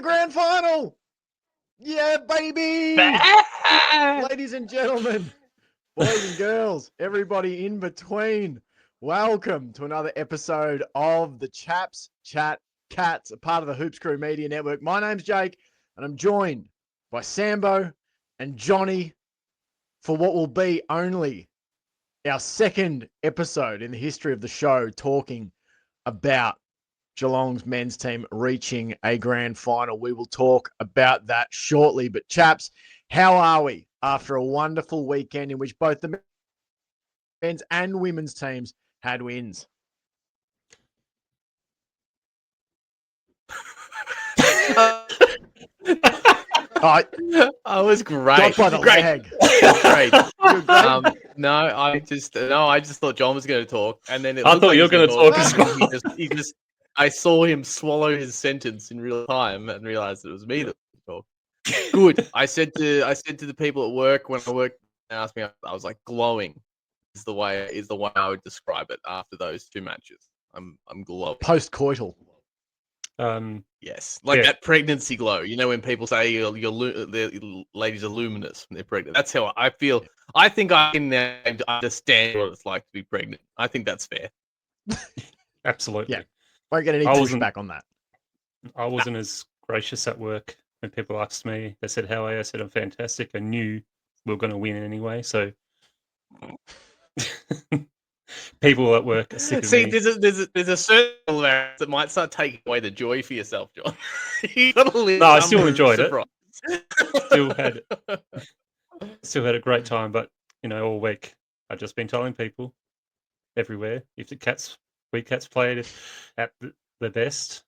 grand final. Yeah, baby. Ladies and gentlemen, boys and girls, everybody in between, welcome to another episode of the Chaps Chat Cats, a part of the Hoops Crew Media Network. My name's Jake, and I'm joined by Sambo and Johnny for what will be only our second episode in the history of the show talking about Geelong's men's team reaching a grand final. We will talk about that shortly. But chaps, how are we after a wonderful weekend in which both the men's and women's teams had wins? I was great. Got by the leg. Great. No, I just thought John was going to talk, and then I thought you were going to talk as well. I saw him swallow his sentence in real time and realized it was me that talked. Good. I said to the people at work when I worked, they asked me, I was like, glowing is the way I would describe it after those two matches. I'm glowing. Post-coital. Yes, like that pregnancy glow. You know when people say the ladies are luminous when they're pregnant. That's how I feel. I think I can understand what it's like to be pregnant. I think that's fair. Absolutely. Yeah. Won't get any pushback on that. I wasn't as gracious at work when people asked me. They said, "How are you?" I said, "I'm fantastic." I knew we were going to win anyway, so people at work are sick of me. There's a certain level that might start taking away the joy for yourself, John. You gotta live. No, I still enjoyed it. Surprise. Still had a great time, but all week I've just been telling people everywhere if we cats played at the best,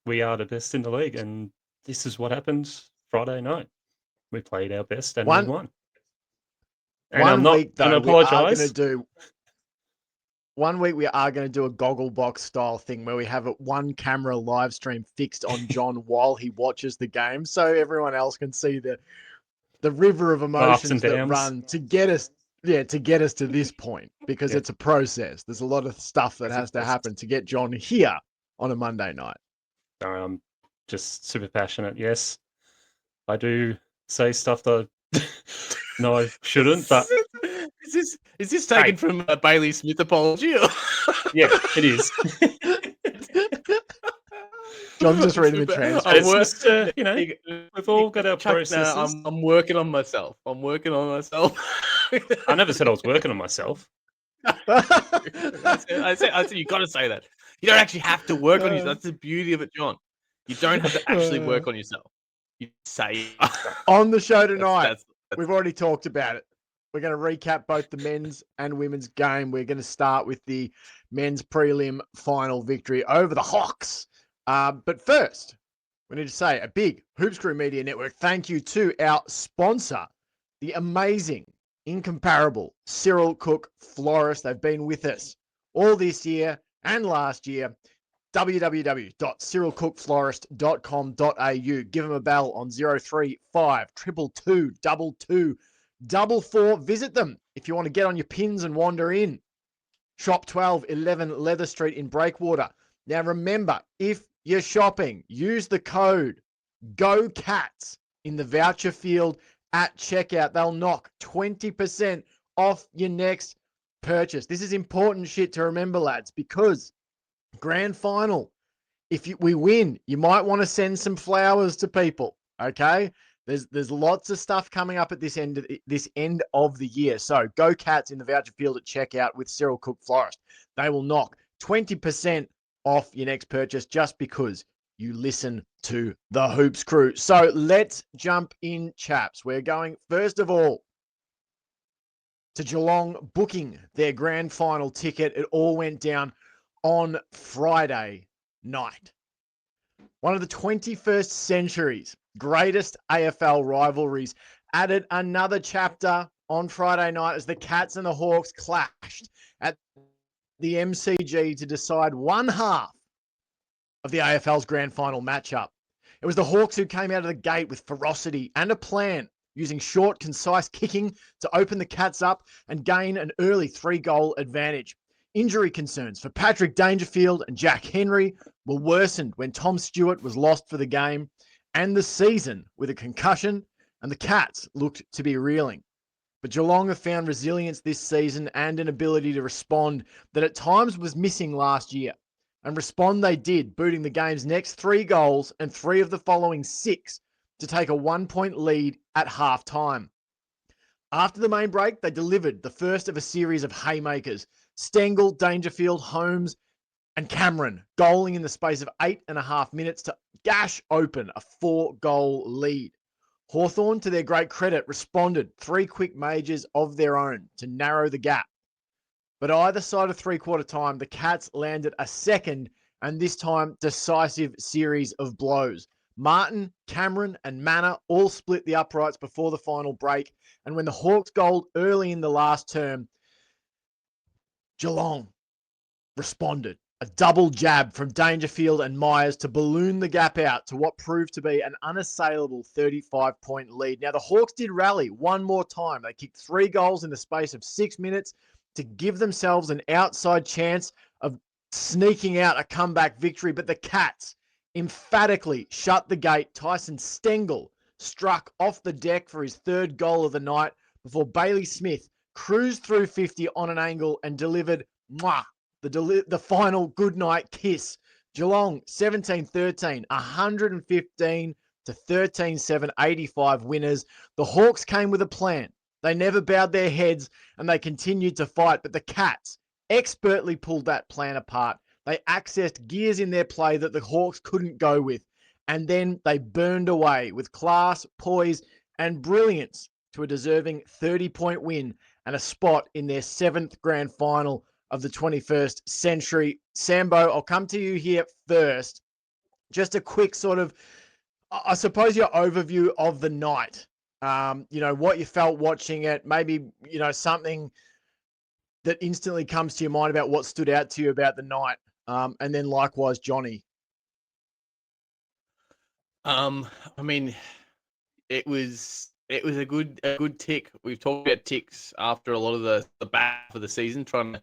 we are the best in the league, and this is what happened Friday night. We played our best and we won. And I'm not going to apologise. One week we are going to do a goggle box style thing where we have one camera live stream fixed on John while he watches the game, so everyone else can see the river of emotions that run to get us to this point, because it's a process. There's a lot of stuff that has to happen to get John here on a Monday night. I'm just super passionate. Yes, I do say stuff that no, I shouldn't, but is this taken from a Bailey Smith apology? Yeah, it is. John's just reading the transcript. We've all got our processes. I'm working on myself. I never said I was working on myself. I said you got to say that. You don't actually have to work on yourself. That's the beauty of it, John. You don't have to actually work on yourself. You say on the show tonight. We've already talked about it. We're going to recap both the men's and women's game. We're going to start with the men's prelim final victory over the Hawks. But first, we need to say a big Hoops Crew Media Network thank you to our sponsor, the amazing, incomparable Cyril Cook Florist. They've been with us all this year and last year. www.cyrilcookflorist.com.au. Give them a bell on 035 222 2244. Visit them if you want to get on your pins and wander in. Shop 1211 Leather Street in Breakwater. Now remember, if you're shopping, use the code GOCATS in the voucher field at checkout. They'll knock 20% off your next purchase. This is important shit to remember, lads, because grand final, if we win, you might want to send some flowers to people, okay? There's lots of stuff coming up at this end of the year. So go Cats in the voucher field at checkout with Cyril Cook Florist. They will knock 20% off your next purchase just because you listen to the Hoops Crew. So let's jump in, chaps. We're going, first of all, to Geelong booking their grand final ticket. It all went down on Friday night. One of the 21st century's greatest AFL rivalries added another chapter on Friday night as the Cats and the Hawks clashed at the MCG to decide one half of the AFL's grand final matchup. It was the Hawks who came out of the gate with ferocity and a plan, using short, concise kicking to open the Cats up and gain an early 3-goal advantage. Injury concerns for Patrick Dangerfield and Jack Henry were worsened when Tom Stewart was lost for the game, and the season with a concussion, and the Cats looked to be reeling. But Geelong have found resilience this season and an ability to respond that at times was missing last year. And respond they did, booting the game's next 3 goals and 3 of the following 6 to take a 1-point lead at half-time. After the main break, they delivered the first of a series of haymakers. Stengel, Dangerfield, Holmes, and Cameron goaling in the space of 8.5 minutes to gash open a 4-goal lead. Hawthorn, to their great credit, responded 3 quick majors of their own to narrow the gap. But either side of three-quarter time, the Cats landed a second and this time decisive series of blows. Martin, Cameron, and Manor all split the uprights before the final break. And when the Hawks goaled early in the last term, Geelong responded. A double jab from Dangerfield and Myers to balloon the gap out to what proved to be an unassailable 35-point lead. Now, the Hawks did rally one more time. They kicked 3 goals in the space of 6 minutes to give themselves an outside chance of sneaking out a comeback victory. But the Cats emphatically shut the gate. Tyson Stengel struck off the deck for his 3rd goal of the night before Bailey Smith cruised through 50 on an angle and delivered the final goodnight kiss. Geelong 17-13, 115 to 13-7, 85 winners. The Hawks came with a plan. They never bowed their heads and they continued to fight, but the Cats expertly pulled that plan apart. They accessed gears in their play that the Hawks couldn't go with, and then they burned away with class, poise, and brilliance to a deserving 30-point win and a spot in their 7th grand final of the 21st century. Sambo, I'll come to you here first. Just a quick sort of, I suppose, your overview of the night. What you felt watching it, maybe, something that instantly comes to your mind about what stood out to you about the night. And then likewise, Johnny. I mean, it was a good tick. We've talked about ticks after a lot of the back of the season, trying to,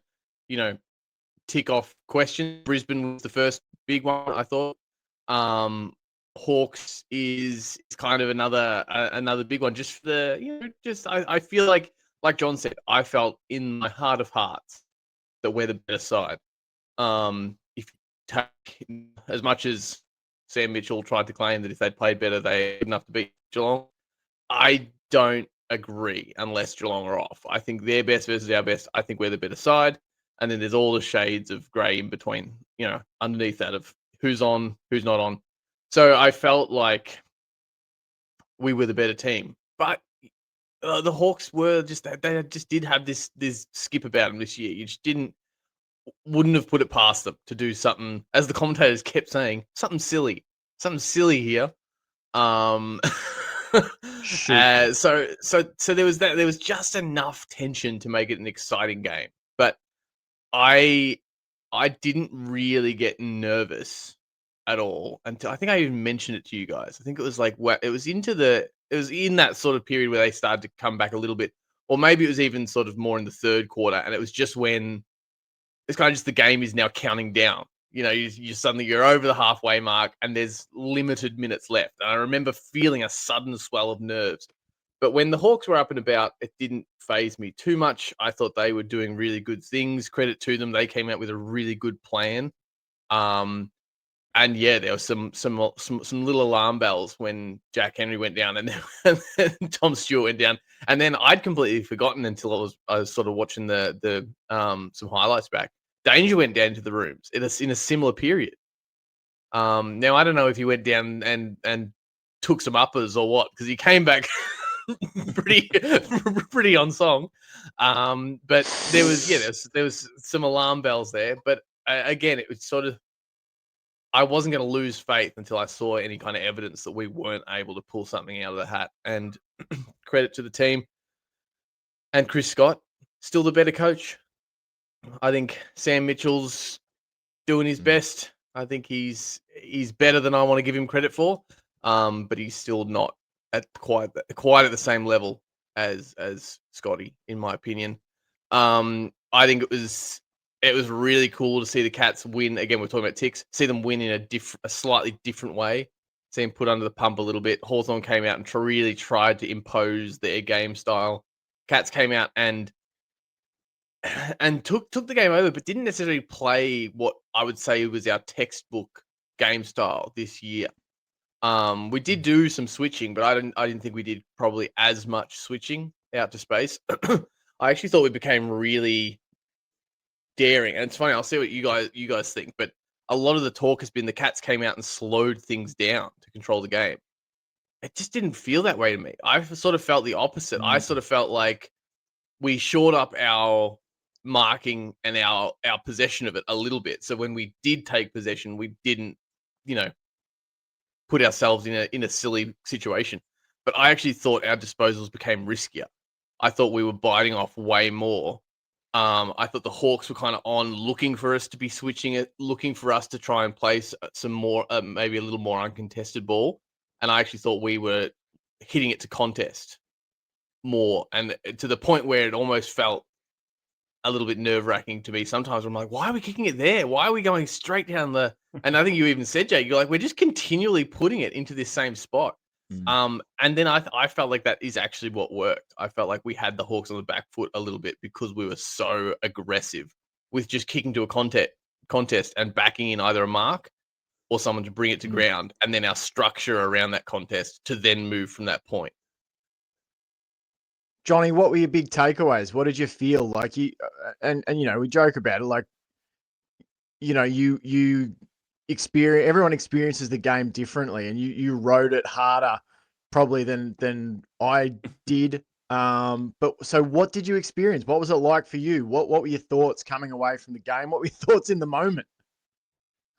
tick off questions. Brisbane was the first big one, I thought. Hawks is kind of another big one. Just for the, I feel like John said, I felt in my heart of hearts that we're the better side. If you take, as much as Sam Mitchell tried to claim that if they'd played better, they good enough to beat Geelong, I don't agree unless Geelong are off. I think their best versus our best. I think we're the better side. And then there's all the shades of grey in between, underneath that of who's on, who's not on. So I felt like we were the better team. But the Hawks were they just did have this skip about them this year. You just wouldn't have put it past them to do something, as the commentators kept saying, something silly here. So there was just enough tension to make it an exciting game. But I didn't really get nervous at all until I think I even mentioned it to you guys. I think it was it was in that sort of period where they started to come back a little bit, or maybe it was even sort of more in the 3rd quarter, and it was just when it's kind of just the game is now counting down. You suddenly you're over the halfway mark and there's limited minutes left. And I remember feeling a sudden swell of nerves. But when the Hawks were up and about, it didn't faze me too much. I thought they were doing really good things. Credit to them. They came out with a really good plan. And yeah, there was some little alarm bells when Jack Henry went down and then Tom Stewart went down. And then I'd completely forgotten until I was sort of watching the some highlights back. Danger went down to the rooms in a similar period. Now I don't know if he went down and took some uppers or what, because he came back pretty on song. But there was some alarm bells there. But again, it was sort of, I wasn't going to lose faith until I saw any kind of evidence that we weren't able to pull something out of the hat. And credit to the team and Chris Scott, still the better coach. I think Sam Mitchell's doing his best. I think he's better than I want to give him credit for. But he's still not at quite at the same level as Scotty, in my opinion. I think it was really cool to see the Cats win. Again, we're talking about ticks. See them win in a slightly different way seemed put under the pump a little bit. Hawthorn came out and really tried to impose their game style. Cats came out and took the game over, but didn't necessarily play what I would say was our textbook game style this year. We did do some switching, but I didn't think we did probably as much switching out to space. I actually thought we became really daring, and it's funny. I'll see what you guys think, but a lot of the talk has been the Cats came out and slowed things down to control the game. It just didn't feel that way to me. I sort of felt the opposite. I sort of felt like we shored up our marking and our possession of it a little bit. So when we did take possession, we didn't, put ourselves in a silly situation. But I actually thought our disposals became riskier. I thought we were biting off way more. I thought the Hawks were kind of on looking for us to be switching it, looking for us to try and place some more, maybe a little more uncontested ball. And I actually thought we were hitting it to contest more, and to the point where it almost felt a little bit nerve-wracking to me. Sometimes I'm like, why are we kicking it there? Why are we going straight down the... And I think you even said, Jake, you're like, we're just continually putting it into this same spot. And then I felt like that is actually what worked. I felt like we had the Hawks on the back foot a little bit because we were so aggressive with just kicking to a contest and backing in either a mark or someone to bring it to ground, and then our structure around that contest to then move from that point. Johnny, what were your big takeaways? What did you feel like? We joke about it, like, you experience, everyone experiences the game differently, and you rode it harder probably than I did. But so what did you experience? What was it like for you? What were your thoughts coming away from the game? What were your thoughts in the moment?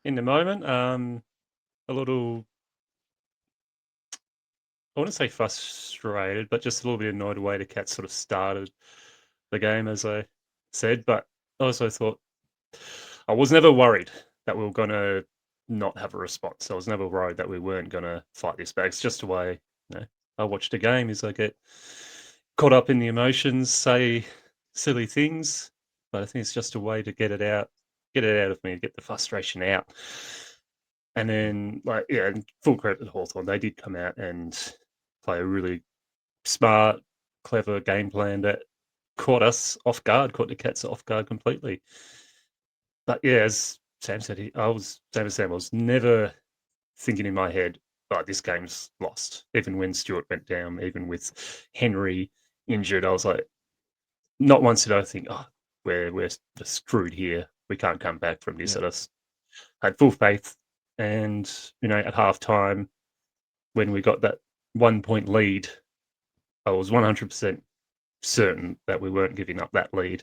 In the moment, a little, I wouldn't say frustrated, but just a little bit annoyed the way the Cats sort of started the game, as I said. But I also thought, I was never worried that we were going to not have a response. I was never worried that we weren't going to fight this back. It's just the way, I watch the game, is I get caught up in the emotions, say silly things, but I think it's just a way to get it out of me, get the frustration out. And then, and full credit to Hawthorn, they did come out and play a really smart, clever game plan that caught us off guard, caught the Cats off guard completely. But yeah, as Sam said, I was never thinking in my head, this game's lost. Even when Stewart went down, even with Henry injured, I was like, not once did I think, we're screwed here. We can't come back from this. Yeah. I had full faith. And, at halftime, when we got that 1 point lead, I was 100% certain that we weren't giving up that lead.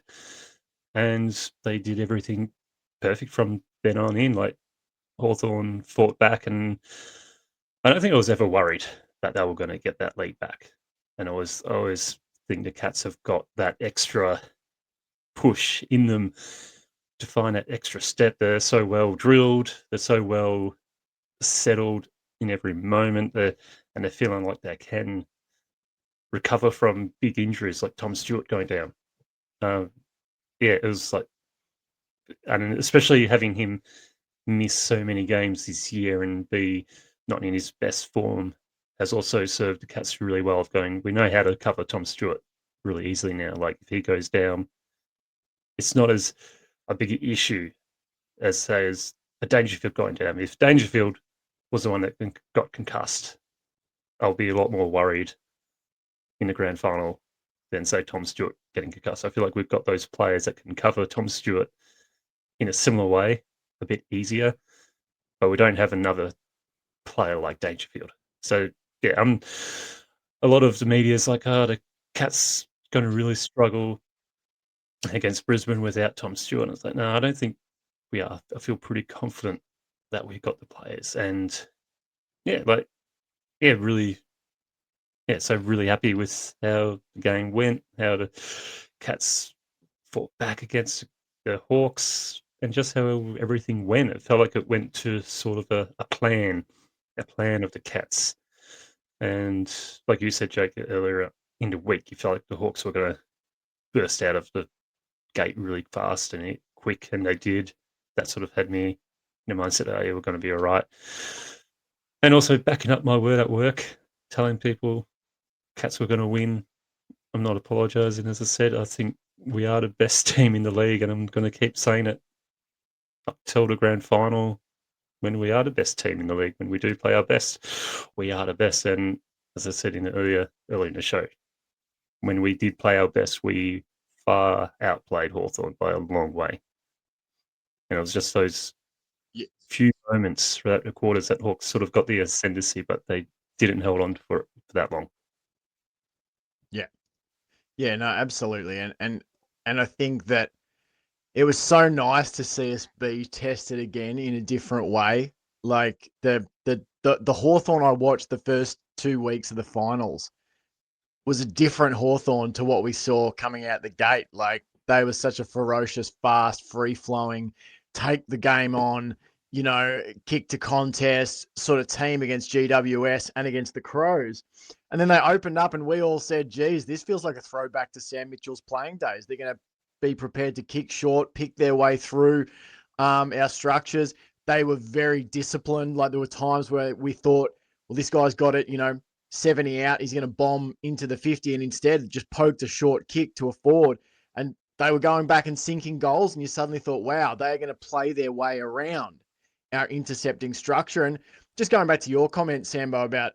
And they did everything perfect from then on in. Like, Hawthorn fought back, and I don't think I was ever worried that they were going to get that lead back. And I always think the Cats have got that extra push in them to find that extra step. They're so well drilled. They're so well settled in every moment. They're feeling like they can recover from big injuries, like Tom Stewart going down. It was like, and especially having him miss so many games this year and be not in his best form has also served the Cats really well, of going, we know how to cover Tom Stewart really easily now. Like, if he goes down, it's not as a big issue as, say, as a Dangerfield going down. If Dangerfield was the one that got concussed, I'll be a lot more worried in the grand final than, say, Tom Stewart getting concussed. I feel like we've got those players that can cover Tom Stewart in a similar way, a bit easier, but we don't have another player like Dangerfield. So, yeah, a lot of the media is like, the Cats going to really struggle against Brisbane without Tom Stewart. And it's like, no, I don't think we are. I feel pretty confident that we've got the players. And, really, so really happy with how the game went, how the Cats fought back against the Hawks, and just how everything went. It felt like it went to sort of a plan of the Cats. And like you said, Jake, earlier in the week, you felt like the Hawks were going to burst out of the gate really fast and quick, and they did. That sort of had me in the mindset that we're going to be all right. And also backing up my word at work, telling people Cats were going to win. I'm not apologising. As I said, I think we are the best team in the league, and I'm going to keep saying it up till the grand final. When we are the best team in the league, when we do play our best, we are the best. And as I said earlier in the show, when we did play our best, we far outplayed Hawthorn by a long way. And it was just those few moments throughout the quarters that Hawks sort of got the ascendancy, but they didn't hold on for that long. Yeah, no, absolutely. And I think that it was so nice to see us be tested again in a different way. Like the Hawthorn I watched the first 2 weeks of the finals was a different Hawthorn to what we saw coming out the gate. Like they were such a ferocious, fast, free-flowing, take the game on, kick to contest sort of team against GWS and against the Crows. And then they opened up and we all said, geez, this feels like a throwback to Sam Mitchell's playing days. They're going to be prepared to kick short, pick their way through our structures. They were very disciplined. Like there were times where we thought, well, this guy's got it, 70 out, he's going to bomb into the 50, and instead just poked a short kick to a forward. And they were going back and sinking goals, and you suddenly thought, wow, they're going to play their way around our intercepting structure. And just going back to your comment, Sambo, about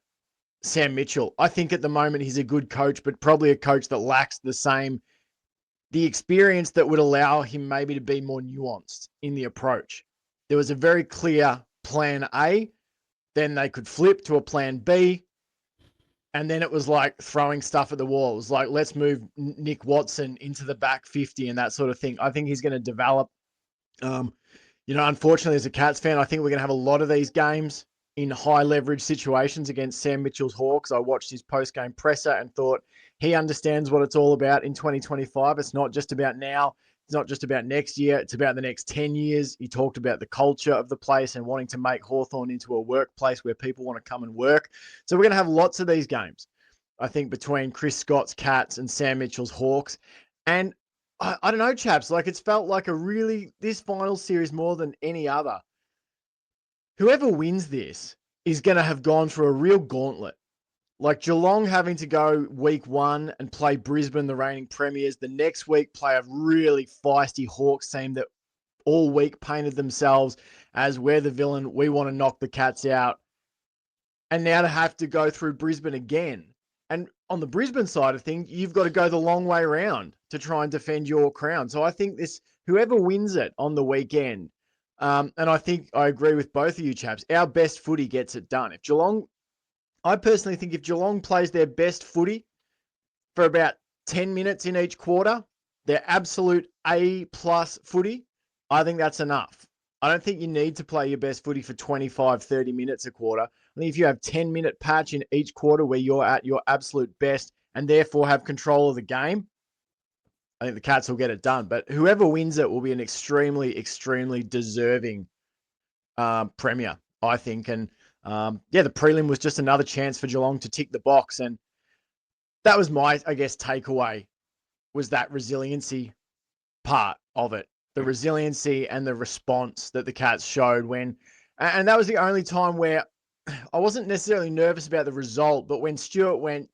Sam Mitchell, I think at the moment he's a good coach, but probably a coach that lacks the experience that would allow him maybe to be more nuanced in the approach. There was a very clear plan A, then they could flip to a plan B, and then it was like throwing stuff at the wall. It was like, let's move Nick Watson into the back 50 and that sort of thing. I think he's going to develop. Unfortunately, as a Cats fan, I think we're going to have a lot of these games in high leverage situations against Sam Mitchell's Hawks. I watched his post-game presser and thought he understands what it's all about in 2025. It's not just about now. It's not just about next year. It's about the next 10 years. He talked about the culture of the place and wanting to make Hawthorn into a workplace where people want to come and work. So we're going to have lots of these games, I think, between Chris Scott's Cats and Sam Mitchell's Hawks. And I don't know, chaps, like it's felt like this final series more than any other. Whoever wins this is going to have gone through a real gauntlet. Like Geelong having to go week 1 and play Brisbane, the reigning premiers. The next week play a really feisty Hawks team that all week painted themselves as we're the villain. We want to knock the Cats out. And now to have to go through Brisbane again. And on the Brisbane side of things, you've got to go the long way around to try and defend your crown. So I think whoever wins it on the weekend, and I think I agree with both of you chaps, our best footy gets it done. I personally think if Geelong plays their best footy for about 10 minutes in each quarter, their absolute A+ footy, I think that's enough. I don't think you need to play your best footy for 25, 30 minutes a quarter. I think if you have 10-minute patch in each quarter where you're at your absolute best and therefore have control of the game, I think the Cats will get it done. But whoever wins it will be an extremely, extremely deserving premier, I think. And the prelim was just another chance for Geelong to tick the box. And that was my, I guess, takeaway, was that resiliency part of it. The resiliency and the response that the Cats showed and that was the only time where I wasn't necessarily nervous about the result, but when Stewart went,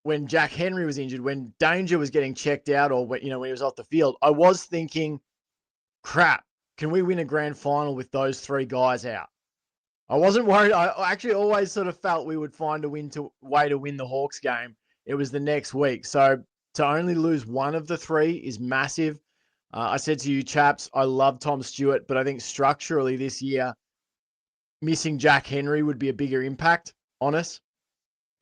when Jack Henry was injured, when Danger was getting checked out, or when he was off the field, I was thinking, crap, can we win a grand final with those 3 guys out? I wasn't worried. I actually always sort of felt we would find a way to win the Hawks game. It was the next week. So to only lose one of the 3 is massive. I said to you, chaps, I love Tom Stewart, but I think structurally this year, missing Jack Henry would be a bigger impact on us.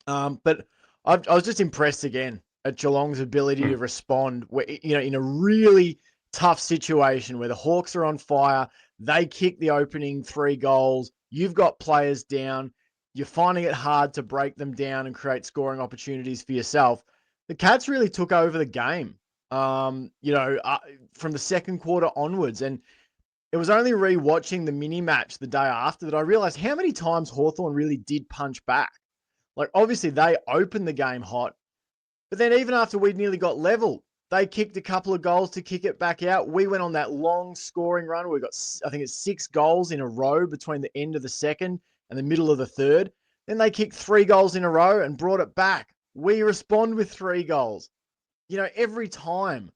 But I was just impressed again at Geelong's ability to respond, in a really tough situation where the Hawks are on fire. They kick the opening 3 goals. You've got players down. You're finding it hard to break them down and create scoring opportunities for yourself. The Cats really took over the game, from the second quarter onwards. And it was only re-watching the mini match the day after that I realized how many times Hawthorn really did punch back. Like, obviously, they opened the game hot, but then even after we'd nearly got level, they kicked a couple of goals to kick it back out. We went on that long scoring run. We got, I think it's 6 goals in a row between the end of the second and the middle of the third. Then they kicked 3 goals in a row and brought it back. We respond with 3 goals. Every time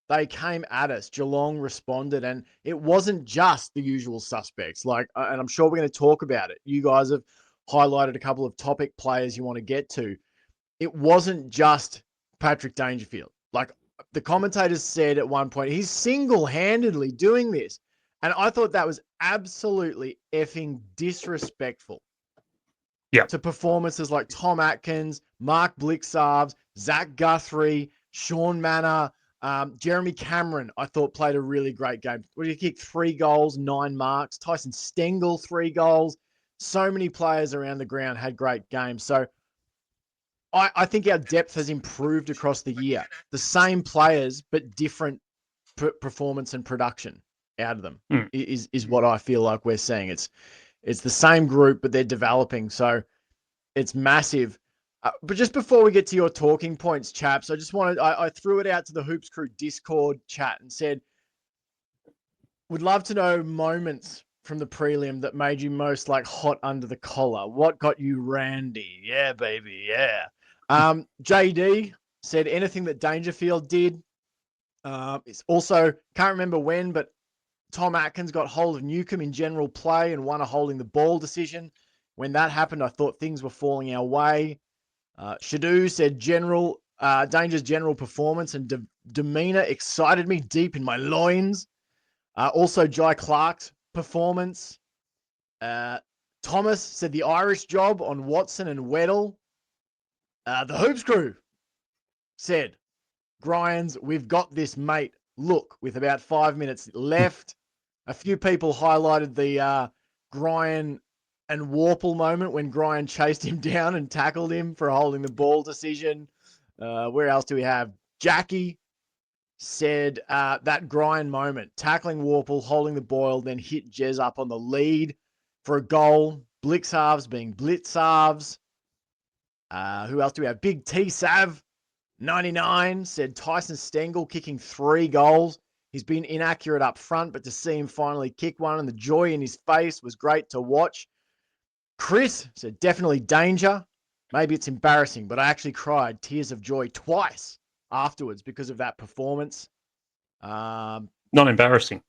they came at us, Geelong responded, and it wasn't just the usual suspects. And I'm sure we're going to talk about it. You guys have highlighted a couple of topic players you want to get to. It wasn't just Patrick Dangerfield. The commentators said at one point, he's single-handedly doing this. And I thought that was absolutely effing disrespectful. Yeah. To performances like Tom Atkins, Mark Blixarves, Zach Guthrie, Sean Manor, Jeremy Cameron, I thought played a really great game. He kicked 3 goals, 9 marks. Tyson Stengel, 3 goals. So many players around the ground had great games. So I think our depth has improved across the year. The same players, but different performance and production out of them is what I feel like we're seeing. It's the same group, but they're developing. So it's massive. But just before we get to your talking points, chaps, I threw it out to the Hoops Crew Discord chat and said, would love to know moments from the prelim that made you most hot under the collar. What got you randy? Yeah, baby. Yeah. JD said anything that Dangerfield did. It's also, can't remember when, but Tom Atkins got hold of Newcomb in general play and won a holding the ball decision. When that happened, I thought things were falling our way. Shadu said Danger's general performance and demeanor excited me deep in my loins. Also, Jai Clark's performance. Thomas said the Irish job on Watson and Weddle. The Hoops Crew said, Gryans, we've got this, mate. Look, with about 5 minutes left. A few people highlighted the Gryan and Warple moment when Gryan chased him down and tackled him for holding the ball decision. Where else do we have? Jackie said that Gryan moment, tackling Warple, holding the ball, then hit Jez up on the lead for a goal. Blixarves being Blitzarves. Who else do we have? Big T Sav, 99, said Tyson Stengel kicking 3 goals. He's been inaccurate up front, but to see him finally kick one and the joy in his face was great to watch. Chris said definitely Danger. Maybe it's embarrassing, but I actually cried tears of joy twice afterwards because of that performance. Not embarrassing.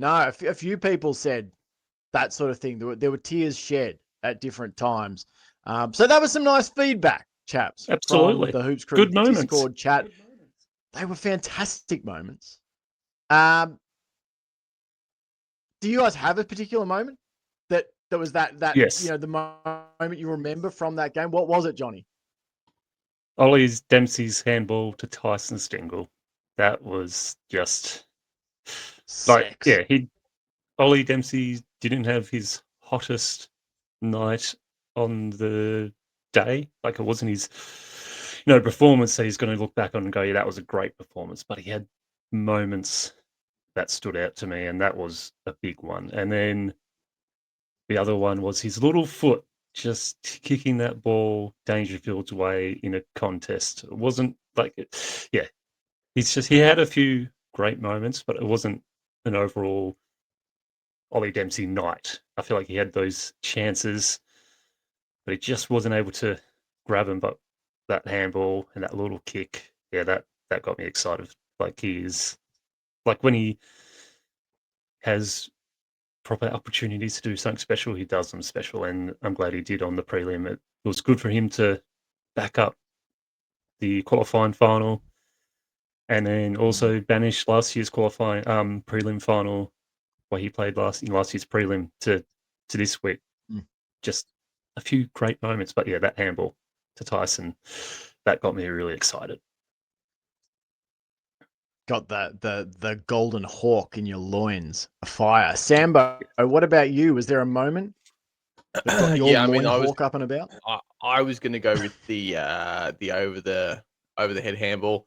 A few people said that sort of thing. There were tears shed at different times. So that was some nice feedback, chaps. Absolutely. From the Hoops Crew Good moments. Discord chat. They were fantastic moments. Do you guys have a particular moment that was that yes. The moment you remember from that game? What was it, Johnny? Ollie's Dempsey's handball to Tyson Stengel. That was just Sex. Ollie Dempsey didn't have his hottest night on the day. It wasn't his performance that he's going to look back on and go, yeah, that was a great performance. But he had moments that stood out to me, and that was a big one. And then the other one was his little foot just kicking that ball Dangerfield's way in a contest. It wasn't he had a few great moments, but it wasn't an overall Ollie Dempsey night. I feel like he had those chances, but he just wasn't able to grab him. But that handball and that little kick, that got me excited. He is when he has proper opportunities to do something special, he does them special, and I'm glad he did on the prelim. It was good for him to back up the qualifying final, and then also banish last year's qualifying prelim final, where he played last year's prelim to this week. Just a few great moments, but that handball to Tyson, that got me really excited. Got the golden hawk in your loins afire. Sambo, what about you? Was there a moment that got your hawk up and about? I was going to go with the over the head handball.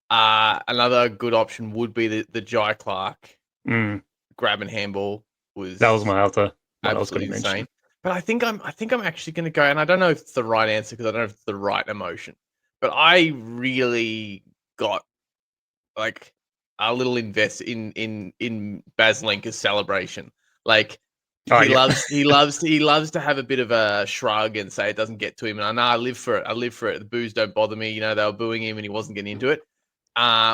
Another good option would be the Jai Clark grab and handball. That was my other one I was going to insane. mention. But I think I'm actually going to go, and I don't know if it's the right answer because I don't know if it's the right emotion. But I really got a little invest in Bas Lenker's celebration. Oh, He yeah. loves to have a bit of a shrug and say it doesn't get to him. And I know I live for it. The boos don't bother me. You know, they were booing him and he wasn't getting into it.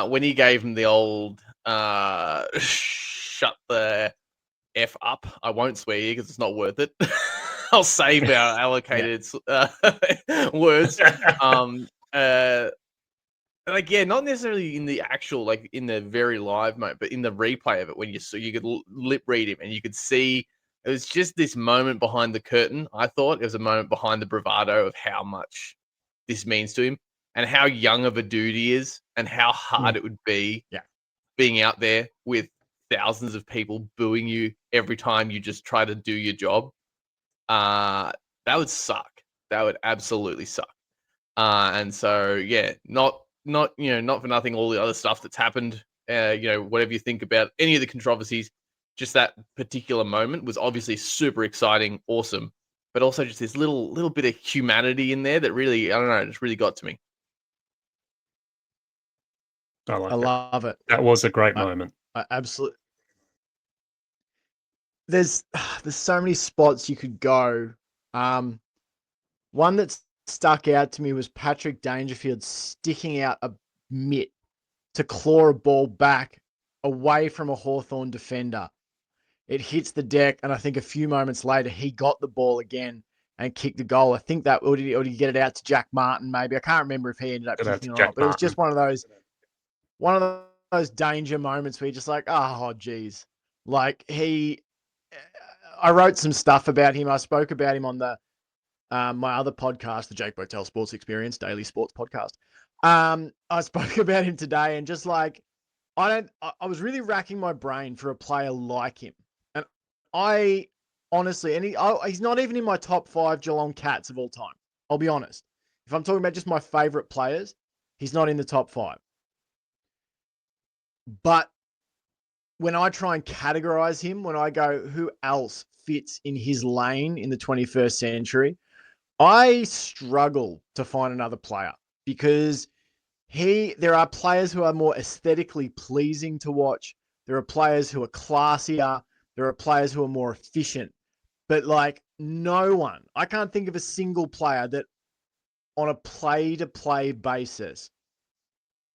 When he gave him the old shut the F up. I won't swear here because it's not worth it. I'll save our allocated words. Like, yeah, not necessarily in the actual, like in the very live moment, but in the replay of it, when you could lip read him and you could see it was just this moment behind the curtain. I thought it was a moment behind the bravado of how much this means to him and how young of a dude he is and how hard it would be being out there with thousands of people booing you every time you just try to do your job. That would suck. That would absolutely suck. And so, yeah, not for nothing, all the other stuff that's happened, whatever you think about any of the controversies, just that particular moment was obviously super exciting, awesome, but also just this little bit of humanity in there that really, I don't know, just really got to me. I like I it. love it. That was a great moment. I absolutely. There's so many spots you could go. One that stuck out to me was Patrick Dangerfield sticking out a mitt to claw a ball back away from a Hawthorn defender. It hits the deck, and I think a few moments later he got the ball again and kicked the goal. I think that or did he get it out to Jack Martin? Maybe I can't remember if he ended up kicking it or not. But it was just one of those danger moments where you're just like, oh, geez. Like I wrote some stuff about him. I spoke about him on the my other podcast, the Jake Botel Sports Experience, daily sports podcast. I spoke about him today, and just like I was really racking my brain for a player like him, and I honestly, and he's not even in my top 5 Geelong Cats of all time. I'll be honest. If I'm talking about just my favorite players, he's not in the top 5. But when I try and categorize him, when I go, who else fits in his lane in the 21st century, I struggle to find another player because there are players who are more aesthetically pleasing to watch. There are players who are classier. There are players who are more efficient. But like no one, I can't think of a single player that on a play-to-play basis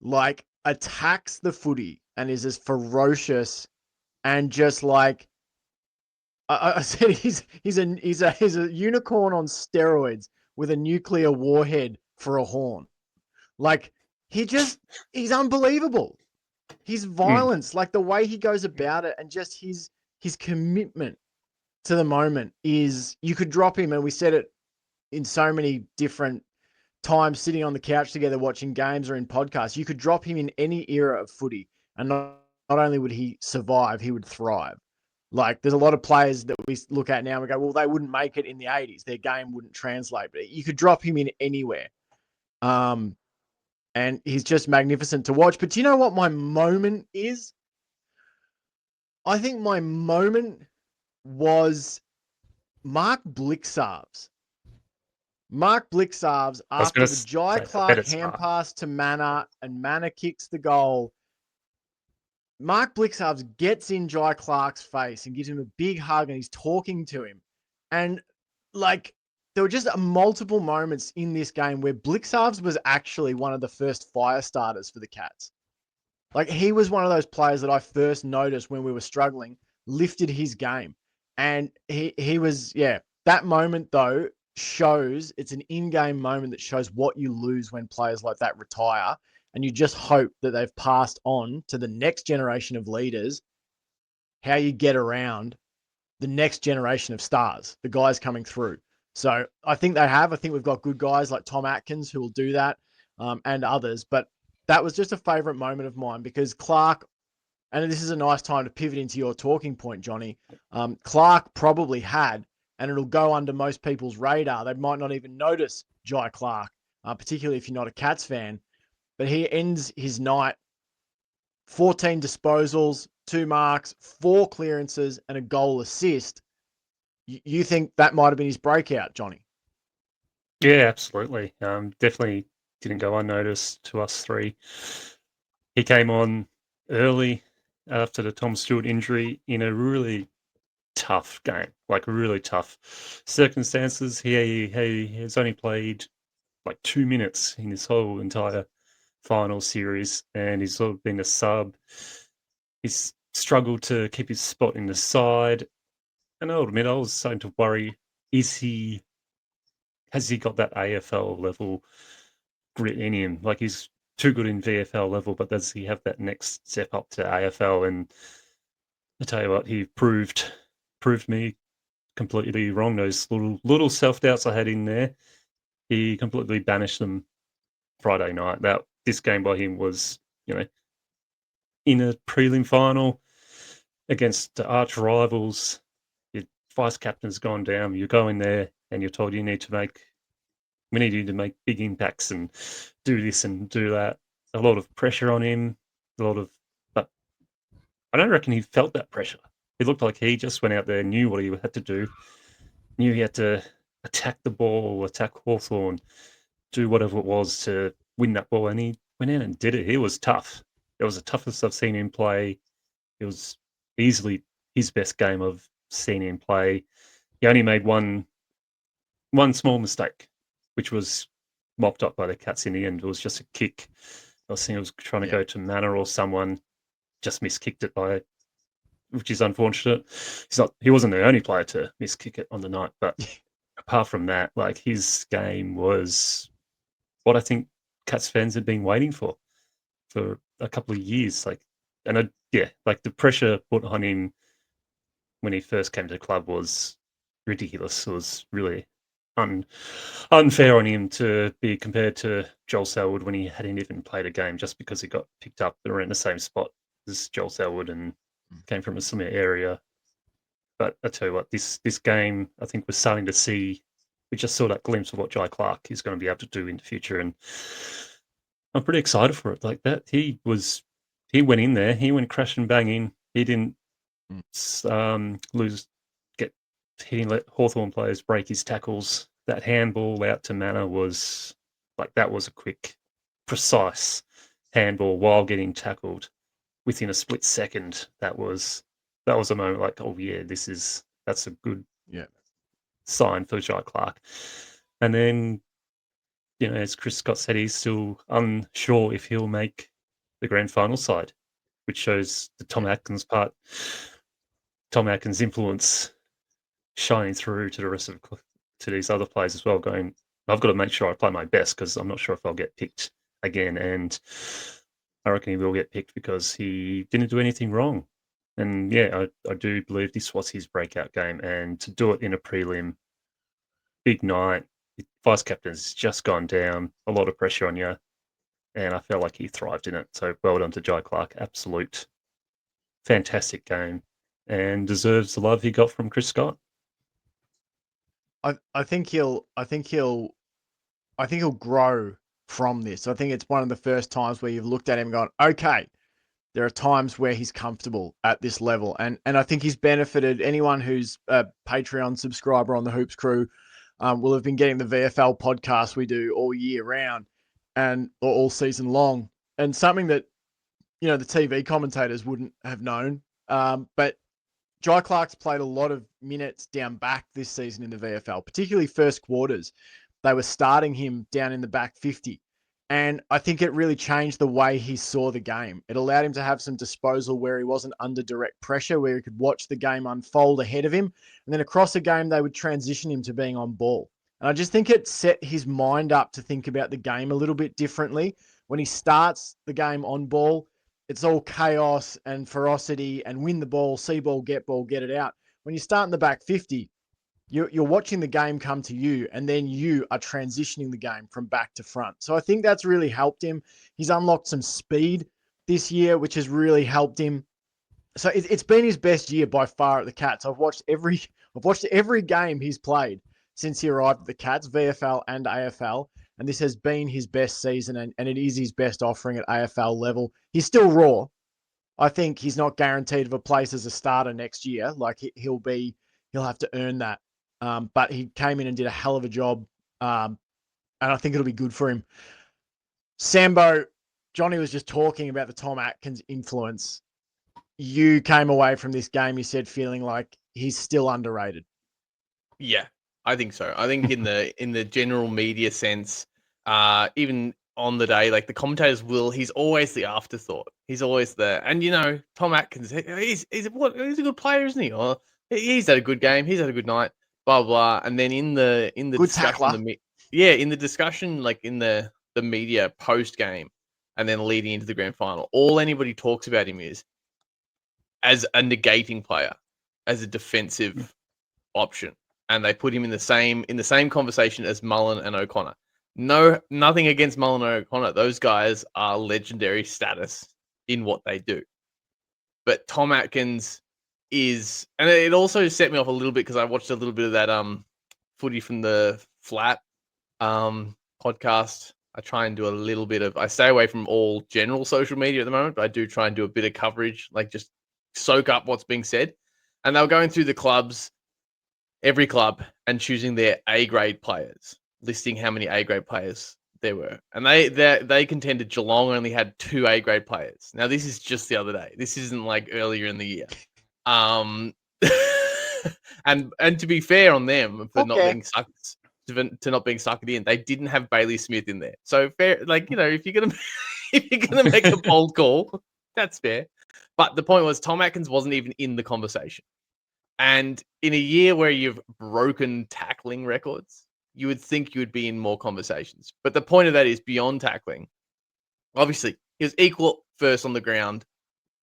like attacks the footy and is as ferocious and just like I said, he's a unicorn on steroids with a nuclear warhead for a horn. Like he's unbelievable. His violence, like the way he goes about it, and just his commitment to the moment is. You could drop him, and we said it in so many different times, sitting on the couch together watching games or in podcasts. You could drop him in any era of footy, and not only would he survive, he would thrive. Like there's a lot of players that we look at now and we go, well, they wouldn't make it in the 80s. Their game wouldn't translate. But you could drop him in anywhere. And he's just magnificent to watch. But do you know what my moment is? I think my moment was Mark Blixarves. Mark Blixarves after the Jai Clark hand pass to Manor, and Manor kicks the goal. Mark Blixarves gets in Jai Clark's face and gives him a big hug, and he's talking to him. And like there were just multiple moments in this game where Blixarves was actually one of the first fire starters for the Cats. Like he was one of those players that I first noticed when we were struggling, lifted his game. And he was, that moment though shows, it's an in-game moment that shows what you lose when players like that retire. And you just hope that they've passed on to the next generation of leaders how you get around the next generation of stars, the guys coming through. So I think they have. I think we've got good guys like Tom Atkins who will do that, and others. But that was just a favourite moment of mine because Clark, and this is a nice time to pivot into your talking point, Johnny. Clark probably had, and it'll go under most people's radar. They might not even notice Jai Clark, particularly if you're not a Cats fan. But he ends his night 14 disposals, 2 marks, 4 clearances, and a goal assist. You think that might have been his breakout, Johnny? Yeah, absolutely. Definitely didn't go unnoticed to us three. He came on early after the Tom Stewart injury in a really tough game, like really tough circumstances. He has only played like 2 minutes in this whole entire final series, and he's sort of been a sub. He's struggled to keep his spot in the side, and I'll admit I was starting to worry: has he got that AFL level grit in him? Like he's too good in VFL level, but does he have that next step up to AFL? And I tell you what, he proved me completely wrong. Those little self doubts I had in there, he completely banished them Friday night. That this game by him was, in a prelim final against the arch rivals. Your vice captain's gone down. You go in there and you're told we need you to make big impacts and do this and do that. A lot of pressure on him. But I don't reckon he felt that pressure. It looked like he just went out there, knew what he had to do, knew he had to attack the ball, attack Hawthorn, do whatever it was to win that ball, and he went in and did it. He was tough. It was the toughest I've seen him play. It was easily his best game I've seen him play. He only made one small mistake, which was mopped up by the Cats in the end. It was just a kick. I think it was trying to go to Manor or someone, just miskicked it which is unfortunate. He wasn't the only player to miskick it on the night, but apart from that, like his game was what I think Cats fans had been waiting for a couple of years. Like the pressure put on him when he first came to the club was ridiculous. It was really unfair on him to be compared to Joel Selwood when he hadn't even played a game, just because he got picked up around the same spot as Joel Selwood and came from a similar area. But I tell you what, this game, I think we're starting to see. We just saw that glimpse of what Jai Clark is going to be able to do in the future, and I'm pretty excited for it. Like that, he went in there, he went crashing banging. He didn't he didn't let Hawthorn players break his tackles. That handball out to Manor was that was a quick, precise handball while getting tackled within a split second. That was a moment like, oh yeah, that's a good sign for Jai Clark. And then, as Chris Scott said, he's still unsure if he'll make the grand final side, which shows the Tom Atkins influence shining through to the rest of to these other players as well. Going, I've got to make sure I play my best because I'm not sure if I'll get picked again. And I reckon he will get picked because he didn't do anything wrong. And yeah, I do believe this was his breakout game, and to do it in a prelim, big night, vice captain's just gone down, a lot of pressure on you, and I felt like he thrived in it. So well done to Jai Clark, absolute fantastic game, and deserves the love he got from Chris Scott. I think he'll grow from this. I think it's one of the first times where you've looked at him and gone, okay, there are times where he's comfortable at this level. And I think he's benefited. Anyone who's a Patreon subscriber on the Hoops Crew will have been getting the VFL podcast we do all year round or all season long. And something that, the TV commentators wouldn't have known. But Jai Clark's played a lot of minutes down back this season in the VFL, particularly first quarters. They were starting him down in the back 50. And I think it really changed the way he saw the game. It allowed him to have some disposal where he wasn't under direct pressure, where he could watch the game unfold ahead of him. And then across the game, they would transition him to being on ball. And I just think it set his mind up to think about the game a little bit differently. When he starts the game on ball, it's all chaos and ferocity and win the ball, see ball, get it out. When you start in the back 50, you're watching the game come to you, and then you are transitioning the game from back to front. So I think that's really helped him. He's unlocked some speed this year, which has really helped him. So it's been his best year by far at the Cats. I've watched every game he's played since he arrived at the Cats, VFL and AFL, and this has been his best season, and it is his best offering at AFL level. He's still raw. I think he's not guaranteed of a place as a starter next year. Like he'll have to earn that. But he came in and did a hell of a job, and I think it'll be good for him. Sambo, Johnny was just talking about the Tom Atkins influence. You came away from this game, you said, feeling like he's still underrated. Yeah, I think so. I think in the general media sense, even on the day, like the commentators he's always the afterthought. He's always there. And Tom Atkins, he's a good player, isn't he? Or he's had a good game, he's had a good night, blah blah. And then in the Good discussion, tackler. in the discussion, like in the media post game, and then leading into the grand final, all anybody talks about him is as a negating player, as a defensive option. And they put him in the same conversation as Mullen and O'Connor. No, nothing against Mullen and O'Connor. Those guys are legendary status in what they do. But Tom Atkins is, and it also set me off a little bit because I watched a little bit of that footy from the flat podcast. I try and do a little bit of, I stay away from all general social media at the moment, but I do try and do a bit of coverage, like just soak up what's being said. And they were going through the clubs, every club, and choosing their A-grade players, listing how many A-grade players there were. And they contended Geelong only had 2 A-grade players. Now, this is just the other day. This isn't like earlier in the year. And to be fair on them for not being sucked, to not being sucked in, they didn't have Bailey Smith in there. So fair, like, if you're gonna make a bold call, that's fair. But the point was, Tom Atkins wasn't even in the conversation. And in a year where you've broken tackling records, you would think you would be in more conversations. But the point of that is, beyond tackling, obviously, he was equal first on the ground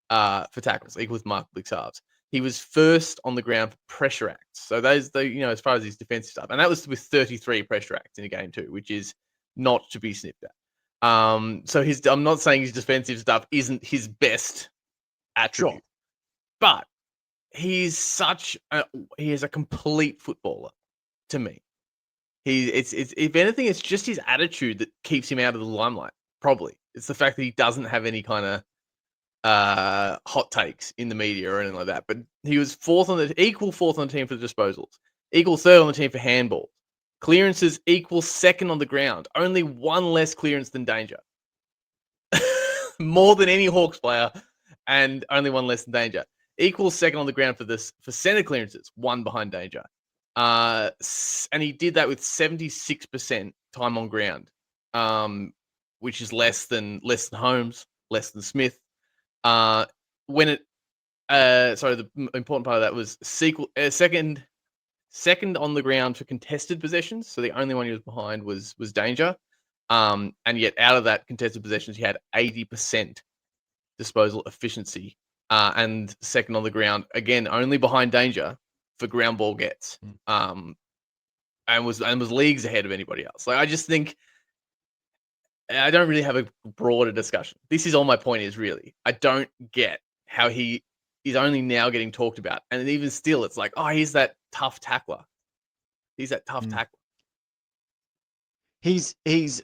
for tackles, equal with Mark Blixarves. He was first on the ground for pressure acts. So those, as far as his defensive stuff, and that was with 33 pressure acts in a game too, which is not to be sniffed at. So I'm not saying his defensive stuff isn't his best attribute, Sure. but he is a complete footballer to me. It's if anything, it's just his attitude that keeps him out of the limelight. Probably it's the fact that he doesn't have any kind of hot takes in the media or anything like that. But he was equal fourth on the team for the disposals, equal third on the team for handball, clearances equal second on the ground, only one less clearance than Danger, more than any Hawks player, and only one less than Danger. Equal second on the ground for center clearances, one behind Danger. And he did that with 76% time on ground, which is less than Holmes, less than Smith. The important part of that was second on the ground for contested possessions. So the only one he was behind was Danger. And yet out of that contested possessions, he had 80% disposal efficiency. And second on the ground, again, only behind Danger for ground ball gets. And was leagues ahead of anybody else. Like, I just think I don't really have a broader discussion. This is all my point is, really. I don't get how he is only now getting talked about. And even still, it's like, oh, he's that tough tackler. He's that tough tackler. He's just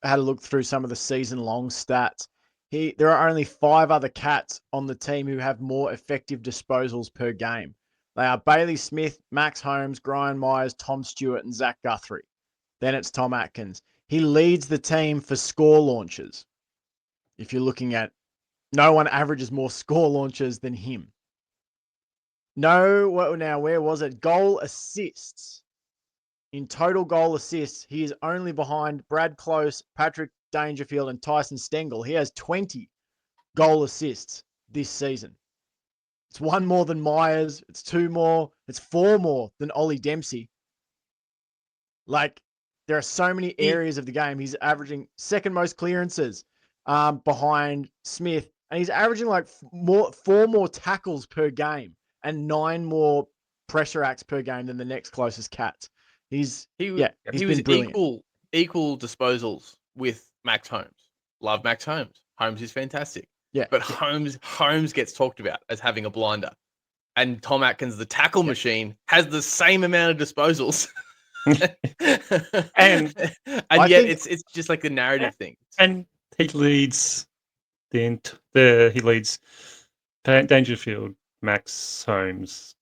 had a look through some of the season-long stats. There are only 5 other Cats on the team who have more effective disposals per game. They are Bailey Smith, Max Holmes, Brian Myers, Tom Stewart, and Zach Guthrie. Then it's Tom Atkins. He leads the team for score launches. If you're looking at, no one averages more score launches than him. Where was it? Goal assists. In total goal assists, he is only behind Brad Close, Patrick Dangerfield, and Tyson Stengel. He has 20 goal assists this season. It's 1 more than Myers. It's 2 more. It's 4 more than Ollie Dempsey. Like, there are so many areas of the game. He's averaging second most clearances behind Smith. And he's averaging like 4 more tackles per game and 9 more pressure acts per game than the next closest Cats. He was brilliant. Equal disposals with Max Holmes. Love Max Holmes. Holmes is fantastic. Yeah. But Holmes gets talked about as having a blinder. And Tom Atkins, the tackle machine, has the same amount of disposals. and yet it's just like the narrative thing. And he leads Dangerfield, Max Holmes,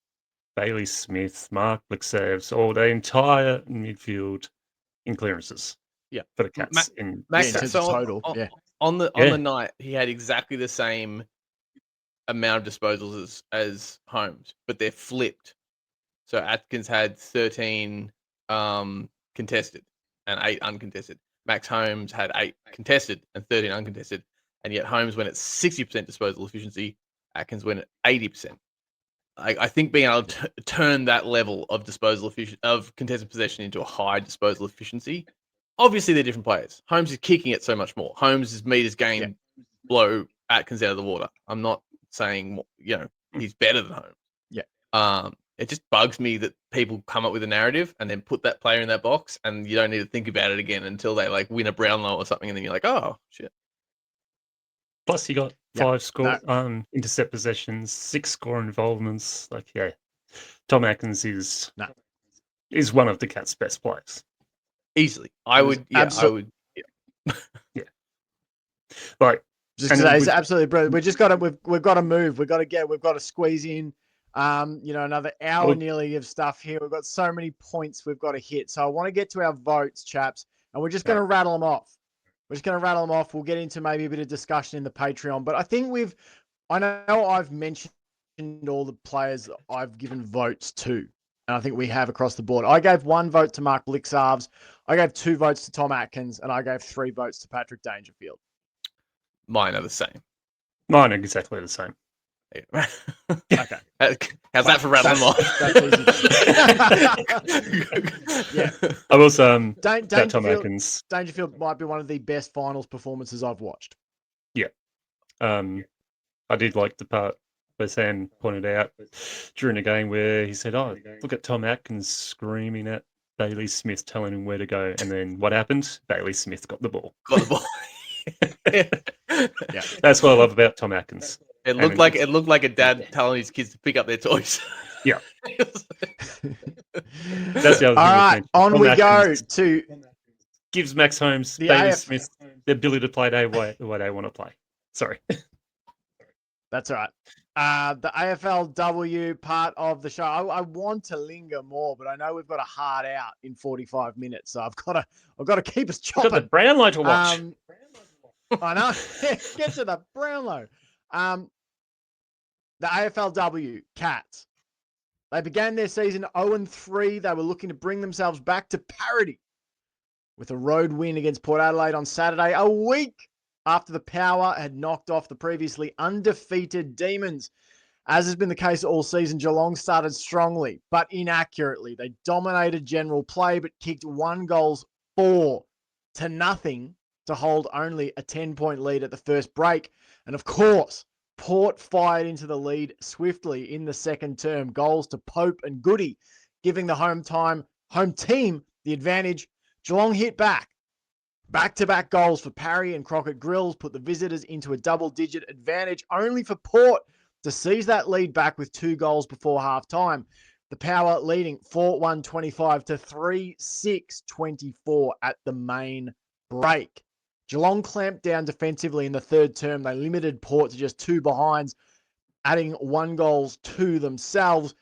Bailey Smith, Mark Blixarves, all the entire midfield in clearances. Yeah, for the Cats in total. On the night, he had exactly the same amount of disposals as Holmes, but they're flipped. So Atkins had 13 contested and 8 uncontested. Max Holmes had 8 contested and 13 uncontested, and yet Holmes went at 60% disposal efficiency. Atkins went at 80%. I think being able to turn that level of of contested possession into a high disposal efficiency. Obviously, they're different players. Holmes is kicking it so much more. Holmes' meters gained blow Atkins out of the water. I'm not saying he's better than Holmes. Yeah. It just bugs me that people come up with a narrative and then put that player in that box, and you don't need to think about it again until they like win a Brownlow or something, and then you're like, oh shit. Plus, he got 5 score No. intercept possessions, 6 score involvements. Tom Atkins is one of the Cats' best players. Easily, I would. Yeah. Like, just to say, it's absolutely brilliant. We've got to move. We've got to squeeze in. Another hour nearly of stuff here. We've got so many points we've got to hit. So I want to get to our votes, chaps, and we're just going to rattle them off. We'll get into maybe a bit of discussion in the Patreon, but I think I know I've mentioned all the players that I've given votes to, and I think we have across the board. I gave 1 vote to Mark Blixarves. I gave 2 votes to Tom Atkins, and I gave 3 votes to Patrick Dangerfield. Mine are the same. Mine are exactly the same. Okay. How's that for rattling off? That's easy. Yeah. I was Tom Atkins. Dangerfield might be one of the best finals performances I've watched. Yeah. I did like the part where Sam pointed out during the game where he said, "Oh, look at Tom Atkins screaming at Bailey Smith, telling him where to go." And then what happened? Bailey Smith got the ball. Yeah. That's what I love about Tom Atkins. It looked like a dad telling his kids to pick up their toys. Yeah. That's the other thing. All right, on Tom we Atkins go to gives Max Holmes, Bailey Smith the ability to play the way they want to play. Sorry. That's all right. The AFLW part of the show. I want to linger more, but I know we've got a hard out in 45 minutes, so I've got to keep us chopping. Got the Brownlow to watch. I know. Get to the Brownlow. The AFLW Cats. They began their season 0-3. They were looking to bring themselves back to parity with a road win against Port Adelaide on Saturday, a week after the Power had knocked off the previously undefeated Demons. As has been the case all season, Geelong started strongly, but inaccurately. They dominated general play, but kicked 1-4 to nothing to hold only a 10-point lead at the first break. And of course, Port fired into the lead swiftly in the second term. Goals to Pope and Goody, giving the home team the advantage. Geelong hit back. Back-to-back goals for Parry and Crockett Grills put the visitors into a double-digit advantage, only for Port to seize that lead back with 2 goals before half-time. The Power leading 4-1-25 to 3-6-24 at the main break. Geelong clamped down defensively in the third term. They limited Port to just 2 behinds, adding 1 goal to themselves.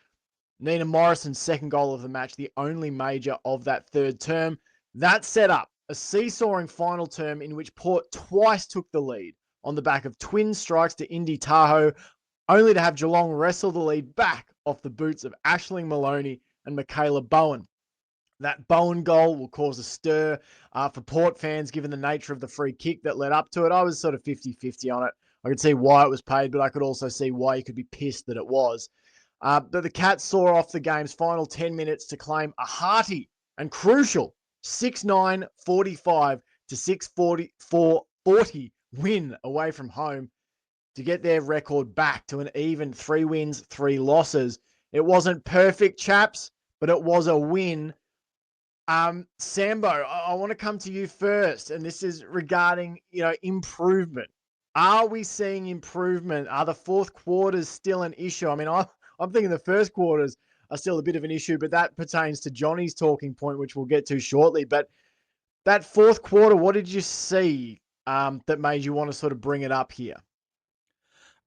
Nina Morrison's second goal of the match, the only major of that third term. That set up a seesawing final term in which Port twice took the lead on the back of twin strikes to Indy Tahoe, only to have Geelong wrestle the lead back off the boots of Aisling Maloney and Michaela Bowen. That Bowen goal will cause a stir for Port fans, given the nature of the free kick that led up to it. I was sort of 50-50 on it. I could see why it was paid, but I could also see why you could be pissed that it was. But the Cats saw off the game's final 10 minutes to claim a hearty and crucial 6-9-45 to 6-44-40 win away from home to get their record back to an even 3 wins, 3 losses. It wasn't perfect, chaps, but it was a win. Sambo, I want to come to you first, and this is regarding, improvement. Are we seeing improvement? Are the fourth quarters still an issue? I mean, I'm thinking the first quarters are still a bit of an issue, but that pertains to Johnny's talking point, which we'll get to shortly. But that fourth quarter, what did you see that made you want to sort of bring it up here?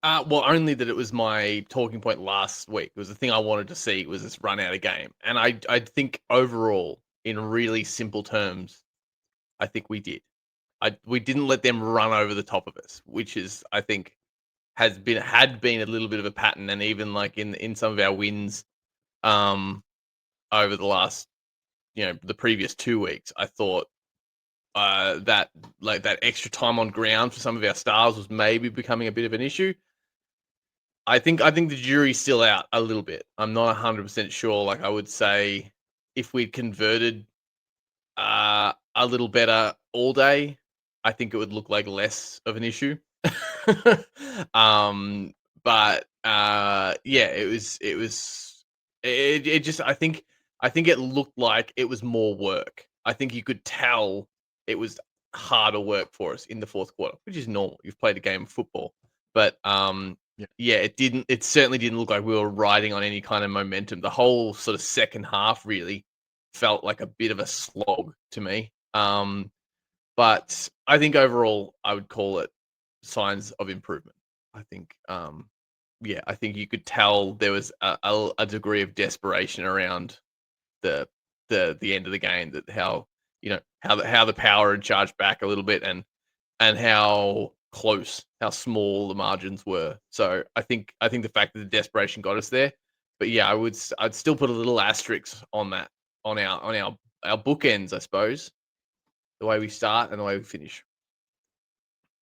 Well, only that it was my talking point last week. It was the thing I wanted to see was this run out of game. And I think overall, in really simple terms, I think we did. We didn't let them run over the top of us, which is, I think, had been a little bit of a pattern, and even like in some of our wins over the last, the previous 2 weeks, I thought that extra time on ground for some of our stars was maybe becoming a bit of an issue. I think the jury's still out a little bit. I'm not 100% sure. Like, I would say if we'd converted a little better all day, I think it would look like less of an issue. But yeah, it just, I think it looked like it was more work. I think you could tell it was harder work for us in the fourth quarter, which is normal. You've played a game of football, but yeah, it certainly didn't look like we were riding on any kind of momentum. The whole sort of second half really felt like a bit of a slog to me. But I think overall, I would call it signs of improvement. I think, yeah, I think you could tell there was a degree of desperation around the end of the game, that how the power had charged back a little bit, and how small the margins were. So I think the fact that the desperation got us there. But yeah, I'd still put a little asterisk on that, on our bookends, I suppose, the way we start and the way we finish.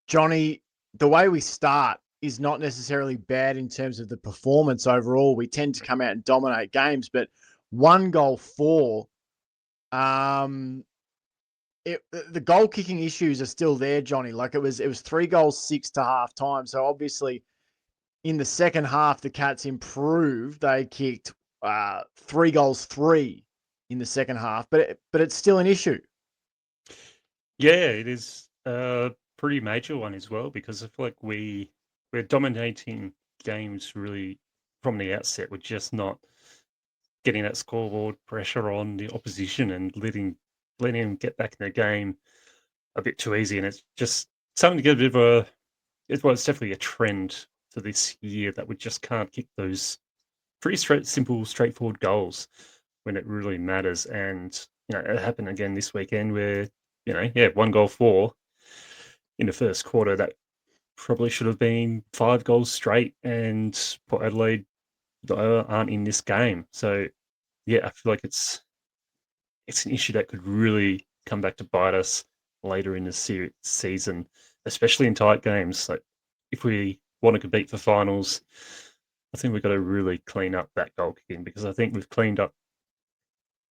Johnny, the way we start is not necessarily bad in terms of the performance overall. We tend to come out and dominate games, but 1 goal 4, the goal kicking issues are still there, Johnny. Like, it was 3 goals 6 to half time. So obviously in the second half, the Cats improved. They kicked 3 goals 3 in the second half, but it's still an issue. Yeah, it is a pretty major one as well, because I feel like we're dominating games really from the outset. We're just not getting that scoreboard pressure on the opposition and letting them get back in the game a bit too easy. And it's just something to get a bit of it's definitely a trend for this year, that we just can't kick those pretty simple, straightforward goals when it really matters. And it happened again this weekend where 1 goal 4 in the first quarter, that probably should have been 5 goals straight, and Port Adelaide aren't in this game. So yeah, I feel like it's an issue that could really come back to bite us later in the season, especially in tight games. Like, if we want to compete for finals, I think we've got to really clean up that goal kicking, because I think we've cleaned up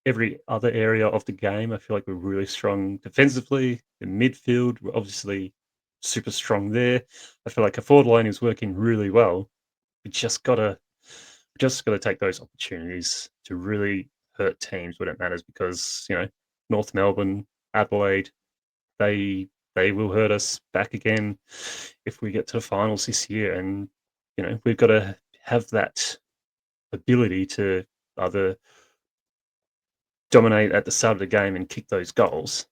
every other area of the game. I feel like we're really strong defensively. In midfield, we're obviously super strong there. I feel like a forward line is working really well. We just gotta take those opportunities to really hurt teams when it matters, because North Melbourne, Adelaide, they will hurt us back again if we get to the finals this year. And we've got to have that ability to either dominate at the start of the game and kick those goals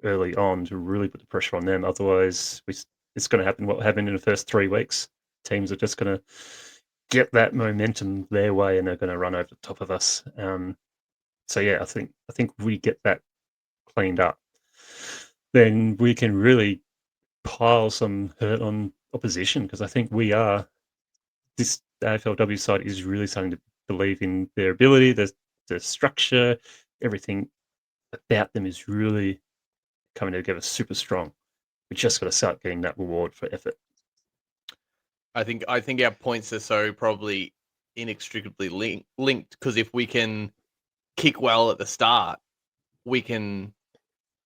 early on to really put the pressure on them. Otherwise, it's going to happen what happened in the first 3 weeks. Teams are just going to get that momentum their way, and they're going to run over the top of us. So yeah, I think we get that cleaned up, then we can really pile some hurt on opposition, because I think this AFLW side is really starting to believe in their ability, the structure, everything about them is really coming together super strong. We just got to start getting that reward for effort. I think our points are so probably inextricably linked, because if we can kick well at the start, we can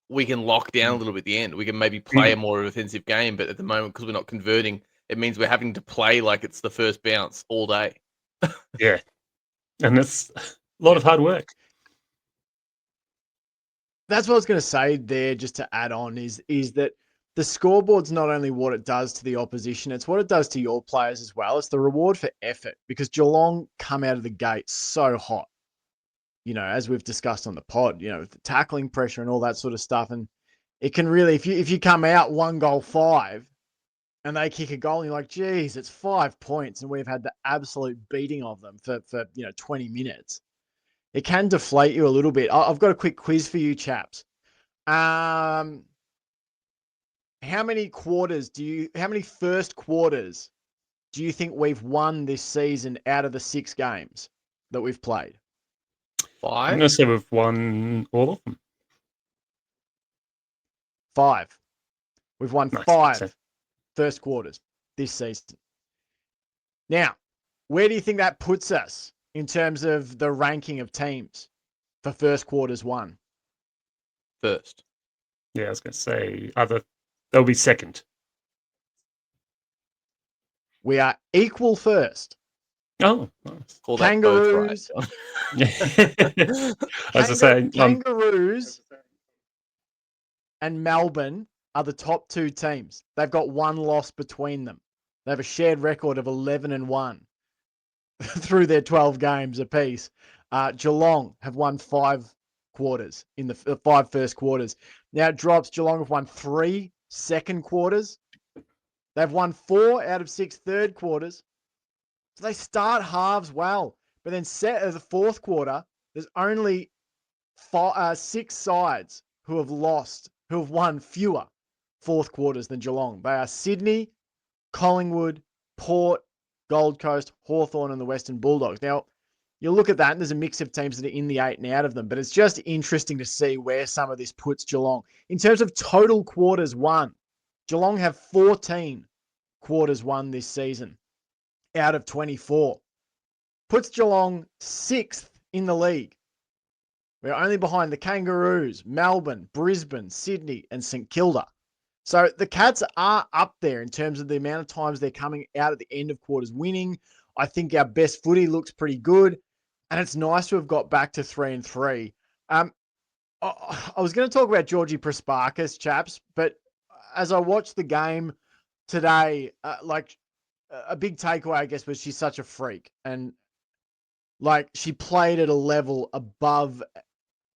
lock down a little bit at the end. We can maybe play a more offensive game, but at the moment, because we're not converting, it means we're having to play like it's the first bounce all day. Yeah, and that's a lot of hard work. That's what I was going to say there, just to add on, is that the scoreboard's not only what it does to the opposition, it's what it does to your players as well. It's the reward for effort, because Geelong come out of the gate so hot, as we've discussed on the pod, with the tackling pressure and all that sort of stuff. And it can really, if you come out 1 goal 5 and they kick a goal, and you're like, geez, it's 5 points, and we've had the absolute beating of them for 20 minutes. It can deflate you a little bit. I've got a quick quiz for you, chaps. How many first quarters do you think we've won this season out of the 6 games that we've played? I'm 5. going to say we've won all of them. 5. We've won Nice. 5 first quarters this season. Now, where do you think that puts us in terms of the ranking of teams for first quarters won? First. Yeah, I was going to say they'll be second. We are equal first. Oh, nice. Call that both Kangaroos. right. Yeah. As I say, Kangaroos and Melbourne are the top 2 teams. They've got 1 loss between them. They have a shared record of 11-1 through their 12 games apiece. Geelong have won 5 quarters in the 5 first quarters. Now it drops. Geelong have won 3 second quarters. They've won 4 out of 6 third quarters. So they start halves well. But then set as the fourth quarter, there's only 6 sides who have won fewer fourth quarters than Geelong. They are Sydney, Collingwood, Port, Gold Coast, Hawthorn, and the Western Bulldogs. Now, you look at that, and there's a mix of teams that are in the 8 and out of them, but it's just interesting to see where some of this puts Geelong. In terms of total quarters won, Geelong have 14 quarters won this season out of 24. Puts Geelong 6th in the league. We're only behind the Kangaroos, Melbourne, Brisbane, Sydney, and St Kilda. So the Cats are up there in terms of the amount of times they're coming out at the end of quarters winning. I think our best footy looks pretty good, and it's nice to have got back to 3-3. I was going to talk about Georgie Prasparkas, chaps, but as I watched the game today, a big takeaway, I guess, was she's such a freak, and she played at a level above.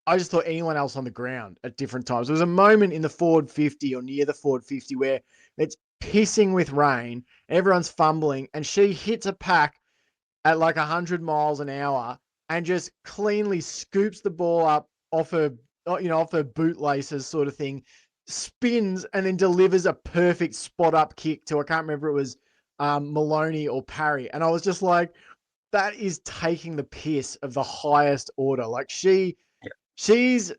I just thought anyone else on the ground at different times. There was a moment in the forward 50 or near the forward 50 where it's pissing with rain, everyone's fumbling, and she hits a pack at 100 miles an hour and just cleanly scoops the ball up off her bootlaces sort of thing, spins, and then delivers a perfect spot up kick to, I can't remember if it was Maloney or Parry. And I was just like, that is taking the piss of the highest order. She's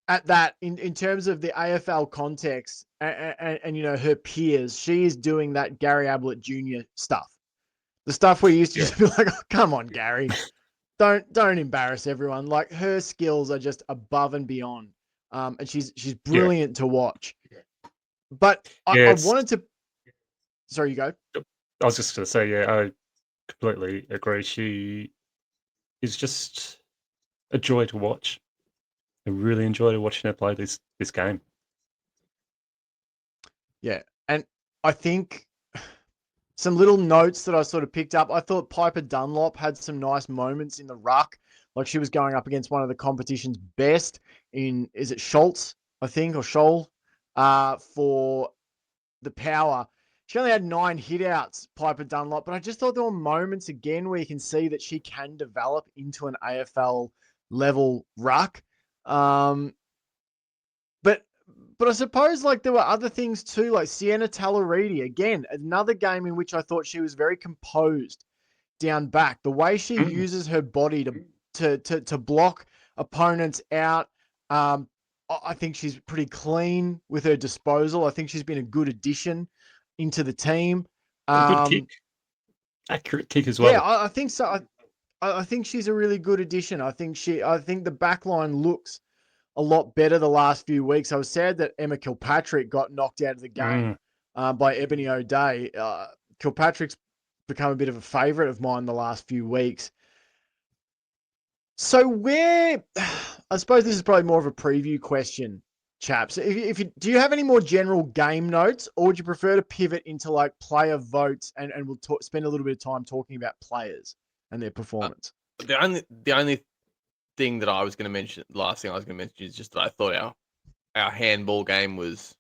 at that in terms of the AFL context and her peers. She is doing that Gary Ablett Jr. stuff, the stuff we used to just be like, oh, come on, Gary, don't embarrass everyone. Her skills are just above and beyond, and she's brilliant to watch. But I wanted to. Sorry, you go. I was just going to say, I completely agree. She is just a joy to watch. I really enjoyed watching her play this game. Yeah, and I think some little notes that I sort of picked up. I thought Piper Dunlop had some nice moments in the ruck. She was going up against one of the competition's best is it Schultz, I think, or Scholl, for the Power. She only had 9 hitouts, Piper Dunlop, but I just thought there were moments again where you can see that she can develop into an AFL level ruck. But I suppose there were other things too, like Sienna Tallaridi. Again, another game in which I thought she was very composed down back. The way she uses her body to block opponents out. I think she's pretty clean with her disposal. I think she's been a good addition into the team. Good kick. Accurate kick as well. Yeah, I think so. I think she's a really good addition. I think the back line looks a lot better the last few weeks. I was sad that Emma Kilpatrick got knocked out of the game by Ebony O'Day. Kilpatrick's become a bit of a favourite of mine the last few weeks. So I suppose this is probably more of a preview question, chaps. Do you have any more general game notes, or would you prefer to pivot into player votes and we'll spend a little bit of time talking about players and their performance? The only thing that I was going to mention, the last thing I was going to mention is just that I thought our handball game was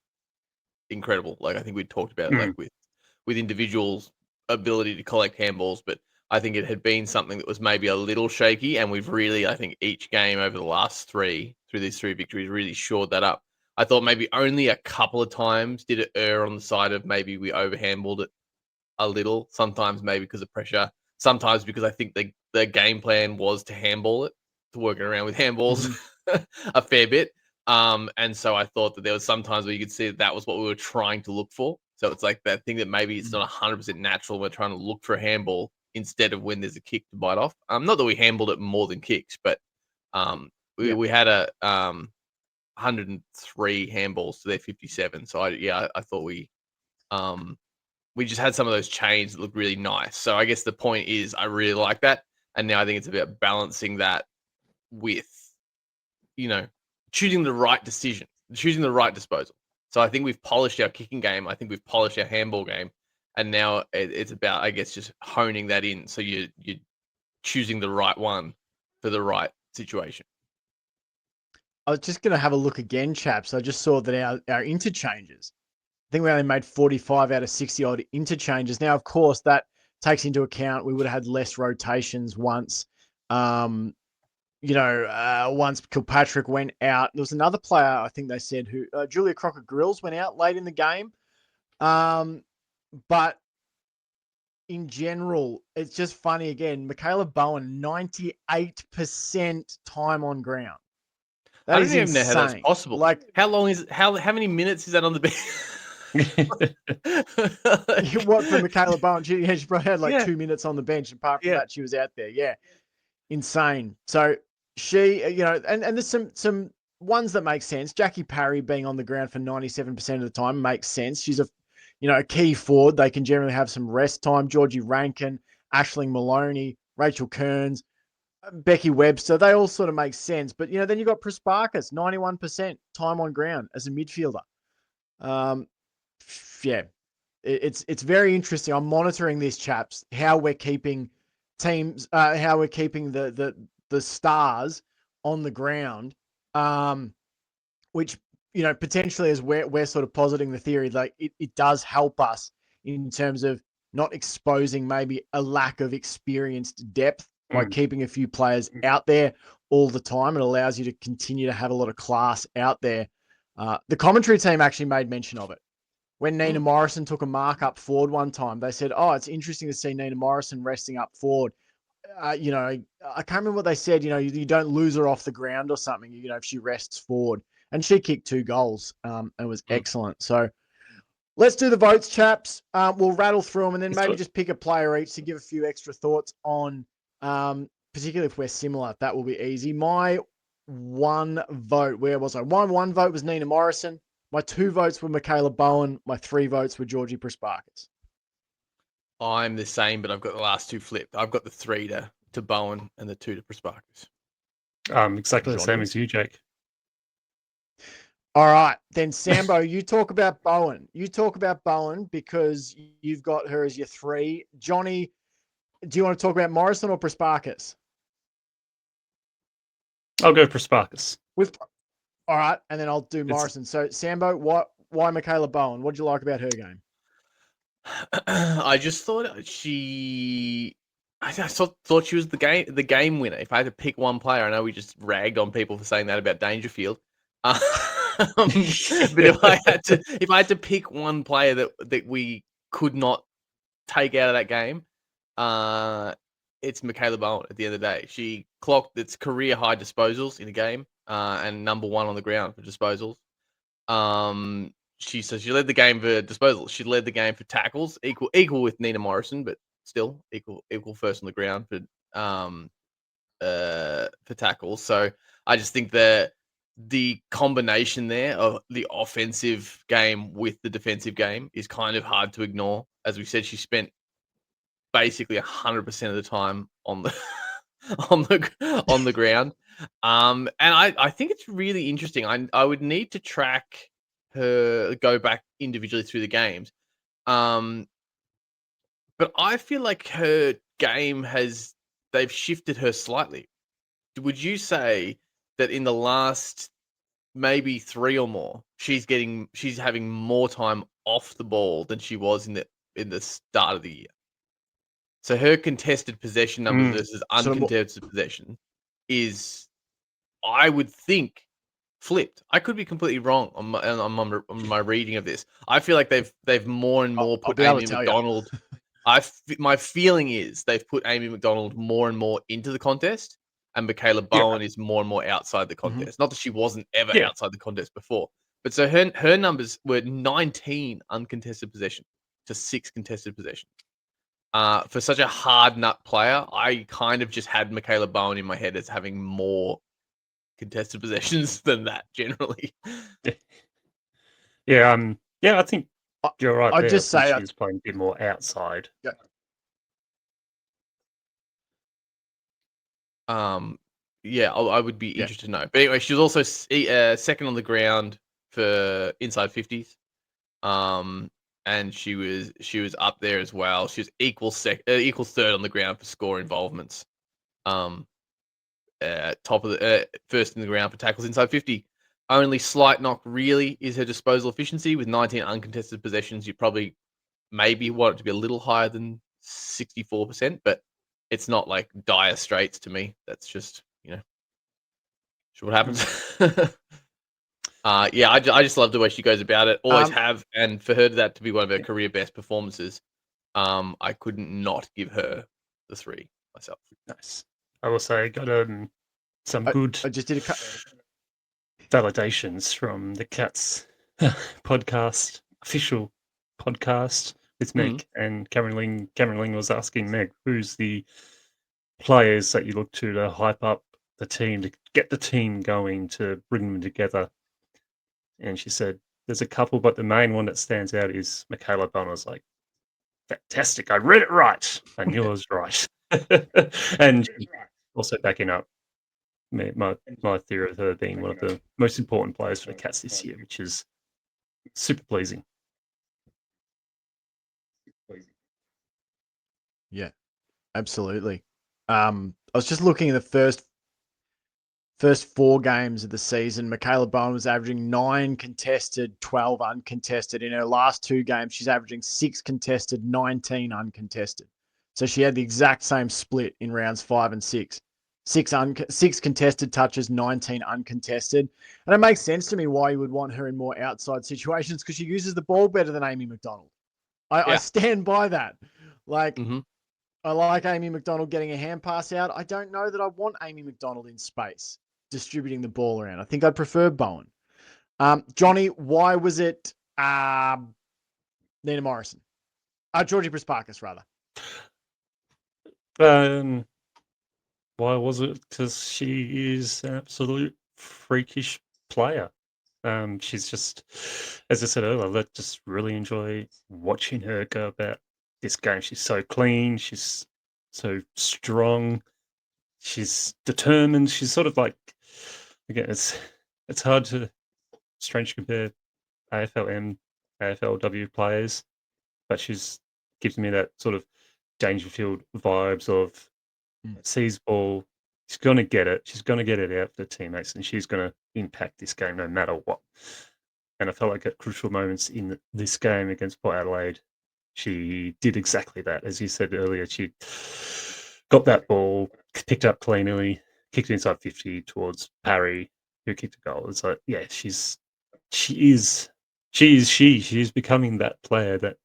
incredible. I think we talked about it, with individuals' ability to collect handballs, but I think it had been something that was maybe a little shaky, and we've really, I think, each game over the last 3, through these 3 victories, really shored that up. I thought maybe only a couple of times did it err on the side of maybe we overhandballed it a little. Sometimes maybe because of pressure. Sometimes because I think the game plan was to handball it, to work it around with handballs a fair bit. And so I thought that there was some times where you could see that was what we were trying to look for. So it's like that thing that maybe it's not 100% natural. We're trying to look for a handball instead of when there's a kick to bite off. Not that we handballed it more than kicks, but we had a 103 handballs to their 57. So I thought we just had some of those chains that looked really nice. So I guess the point is I really like that. And now I think it's about balancing that with, choosing the right decision, choosing the right disposal. So I think we've polished our kicking game. I think we've polished our handball game. And now it's about, I guess, just honing that in. So you're choosing the right one for the right situation. I was just going to have a look again, chaps. I just saw that our interchanges, I think we only made 45 out of 60 odd interchanges. Now, of course, that takes into account we would have had less rotations once, once Kilpatrick went out. There was another player, I think they said, who Julia Crocker-Grills went out late in the game. But in general, it's just funny again. Michaela Bowen, 98% time on ground. I don't even know how that's possible. Like, how many minutes is that on the bench? What for Michaela Bowen? She probably had 2 minutes on the bench. Apart from that, she was out there. Yeah, insane. So she, and there's some ones that make sense. Jackie Parry being on the ground for 97% of the time makes sense. She's a key forward. They can generally have some rest time. Georgie Rankin, Aisling Maloney, Rachel Kearns, Becky Webster, they all sort of make sense. But, then you got Prasparkas, 91% time on ground as a midfielder. It's very interesting. I'm monitoring these chaps, how we're keeping teams, how we're keeping the stars on the ground, which, potentially as we're sort of positing the theory, like it does help us in terms of not exposing maybe a lack of experienced depth by keeping a few players out there all the time. It allows you to continue to have a lot of class out there. The commentary team actually made mention of it. When Nina Morrison took a mark up forward one time, they said, it's interesting to see Nina Morrison resting up forward. I can't remember what they said. You don't lose her off the ground or something, if she rests forward. And she kicked 2 goals and was excellent. So let's do the votes, chaps. We'll rattle through them and then maybe just pick a player each to give a few extra thoughts on, particularly if we're similar. That will be easy. My one vote, where was I? One vote was Nina Morrison. My 2 votes were Michaela Bowen. My 3 votes were Georgie Prasparkas. I'm the same, but I've got the last 2 flipped. I've got the 3 to Bowen and the 2 to Prasparkas. Exactly the same as you, Jake. All right, then Sambo, you talk about Bowen. You talk about Bowen because you've got her as your 3. Johnny, do you want to talk about Morrison or Prasparkas? I'll go Prasparkas. All right, and then I'll do Morrison. So Sambo, why Michaela Bowen? What did you like about her game? I just thought thought she was the game winner. If I had to pick one player, I know we just ragged on people for saying that about Dangerfield. But if I had to pick one player that we could not take out of that game, it's Michaela Bowen. At the end of the day, she clocked its career high disposals in a game, and number 1 on the ground for disposals. She led the game for disposals. She led the game for tackles, equal with Nina Morrison, but still equal first on the ground for tackles. So I just think that the combination there of the offensive game with the defensive game is kind of hard to ignore. As we said, she spent basically 100% of the time on the on the ground. And I think it's really interesting. I would need to track her, go back individually through the games. But I feel like her game they've shifted her slightly. Would you say that in the last maybe 3 or more, she's having more time off the ball than she was in the start of the year? So her contested possession numbers versus uncontested possession is, I would think, flipped. I could be completely wrong on my reading of this. I feel like they've more and more put Amy McDonald My feeling is they've put Amy McDonald more and more into the contest, and Michaela Bowen is more and more outside the contest. Not that she wasn't ever outside the contest before, but so her numbers were 19 uncontested possession to 6 contested possession. For such a hard nut player, I kind of just had Michaela Bowen in my head as having more contested possessions than that generally. Yeah, I think you're right I'd there. just I think say she was playing a bit more outside. Yeah, I would be interested to know. But anyway, she was also second on the ground for inside 50s. And she was up there as well. She was equal third on the ground for score involvements. Top of the first in the ground for tackles inside 50. Only slight knock really is her disposal efficiency with 19 uncontested possessions. You probably maybe want it to be a little higher than 64%, but it's not like dire straits to me. That's just what happens. I just love the way she goes about it. Always have, and for her that to be one of her career best performances, I couldn't not give her the 3 myself. Nice. I will say, got some good I just did validations from the Cats podcast, official podcast with Meg and Cameron Ling. Cameron Ling was asking Meg, who's the players that you look to hype up the team, to get the team going, to bring them together. And she said, there's a couple, but the main one that stands out is Michaela Bowen. I was like, fantastic. I read it right. I knew I was right. And also backing up my theory of her being one of the most important players for the Cats this year, which is super pleasing. Yeah, absolutely. I was just looking at the first 4 games of the season. Michaela Bowen was averaging 9 contested, 12 uncontested. In her last 2 games, she's averaging 6 contested, 19 uncontested. So she had the exact same split in rounds 5 and 6. 6 contested touches, 19 uncontested. And it makes sense to me why you would want her in more outside situations, because she uses the ball better than Amy McDonald. I stand by that. Like, I like Amy McDonald getting a hand pass out. I don't know that I want Amy McDonald in space distributing the ball around. I think I'd prefer Bowen. Johnny, why was it Nina Morrison? Georgie Prasparkas, rather. Why was it? Because she is an absolute freakish player. She's just, as I said earlier, I just really enjoy watching her go about this game. She's so clean. She's so strong. She's determined. She's sort of like, again, it's hard to, strange to compare AFLM, AFLW players, but she's gives me that sort of Dangerfield vibes of sees ball. She's going to get it. She's going to get it out for the teammates, and she's going to impact this game no matter what. And I felt like at crucial moments in this game against Port Adelaide, she did exactly that. As you said earlier, she got that ball, picked up cleanly, kicked inside 50 towards Parry, who kicked a goal. It's like, yeah, she is becoming that player that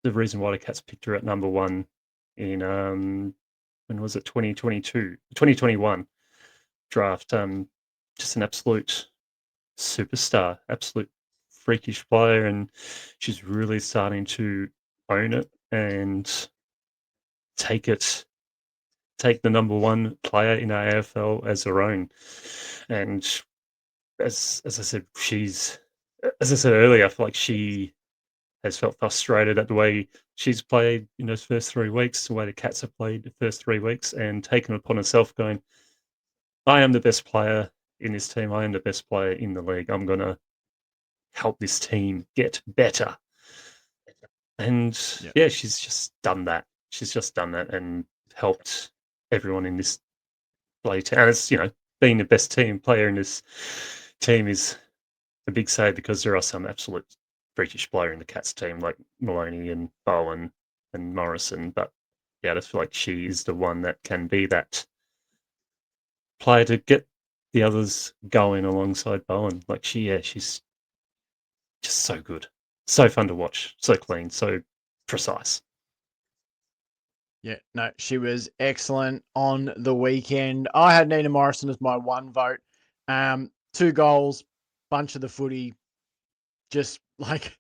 the reason why the Cats picked her at number 1 in when was it 2021 draft. Just an absolute superstar, absolute freakish player, and she's really starting to own it and take the number 1 player in AFL as her own. And as I said, as I said earlier, I feel like she has felt frustrated at the way she's played in those first 3 weeks, the way the Cats have played the first 3 weeks, and taken it upon herself going, I am the best player in this team. I am the best player in the league. I'm going to help this team get better. And she's just done that. She's just done that and helped everyone in this play. And it's, being the best team player in this team is a big say, because there are some absolute freakish player in the Cats team like Maloney and Bowen and Morrison. But yeah, I just feel like she is the one that can be that player to get the others going alongside Bowen. Like she's just so good. So fun to watch. So clean. So precise. Yeah, no, she was excellent on the weekend. I had Nina Morrison as my one vote. 2 goals, bunch of the footy. Just like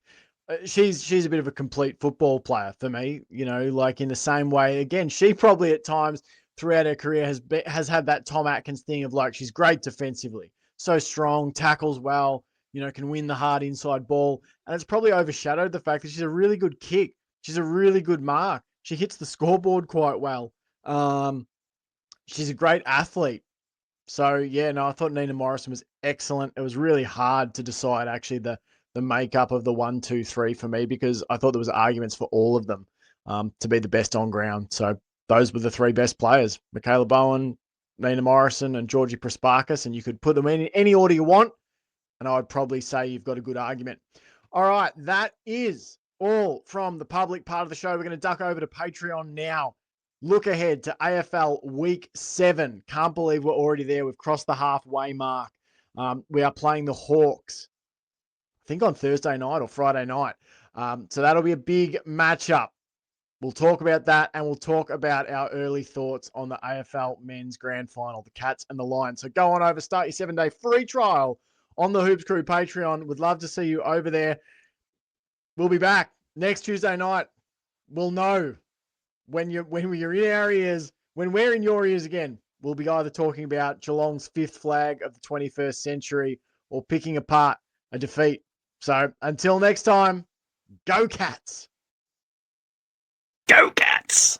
she's a bit of a complete football player for me. You know, like in the same way. Again, she probably at times throughout her career has had that Tom Atkins thing of like she's great defensively, so strong, tackles well. You know, can win the hard inside ball, and it's probably overshadowed the fact that she's a really good kick. She's a really good mark. She hits the scoreboard quite well. She's a great athlete. So yeah, no, I thought Nina Morrison was excellent. It was really hard to decide actually the makeup of the 1, 2, 3 for me because I thought there was arguments for all of them to be the best on ground. So those were the 3 best players: Michaela Bowen, Nina Morrison, and Georgie Prasparkas. And you could put them in any order you want, and I would probably say you've got a good argument. All right, that is all from the public part of the show. We're going to duck over to Patreon now. Look ahead to AFL Week 7. Can't believe we're already there. We've crossed the halfway mark. We are playing the Hawks, I think on Thursday night or Friday night. So that'll be a big matchup. We'll talk about that, and we'll talk about our early thoughts on the AFL Men's Grand Final, the Cats and the Lions. So go on over, start your 7-day free trial on the Hoops Crew Patreon. Would love to see you over there. We'll be back next Tuesday night. We'll know when you're in our ears, when we're in your ears again. We'll be either talking about Geelong's 5th flag of the 21st century or picking apart a defeat. So until next time, go Cats. Go Cats!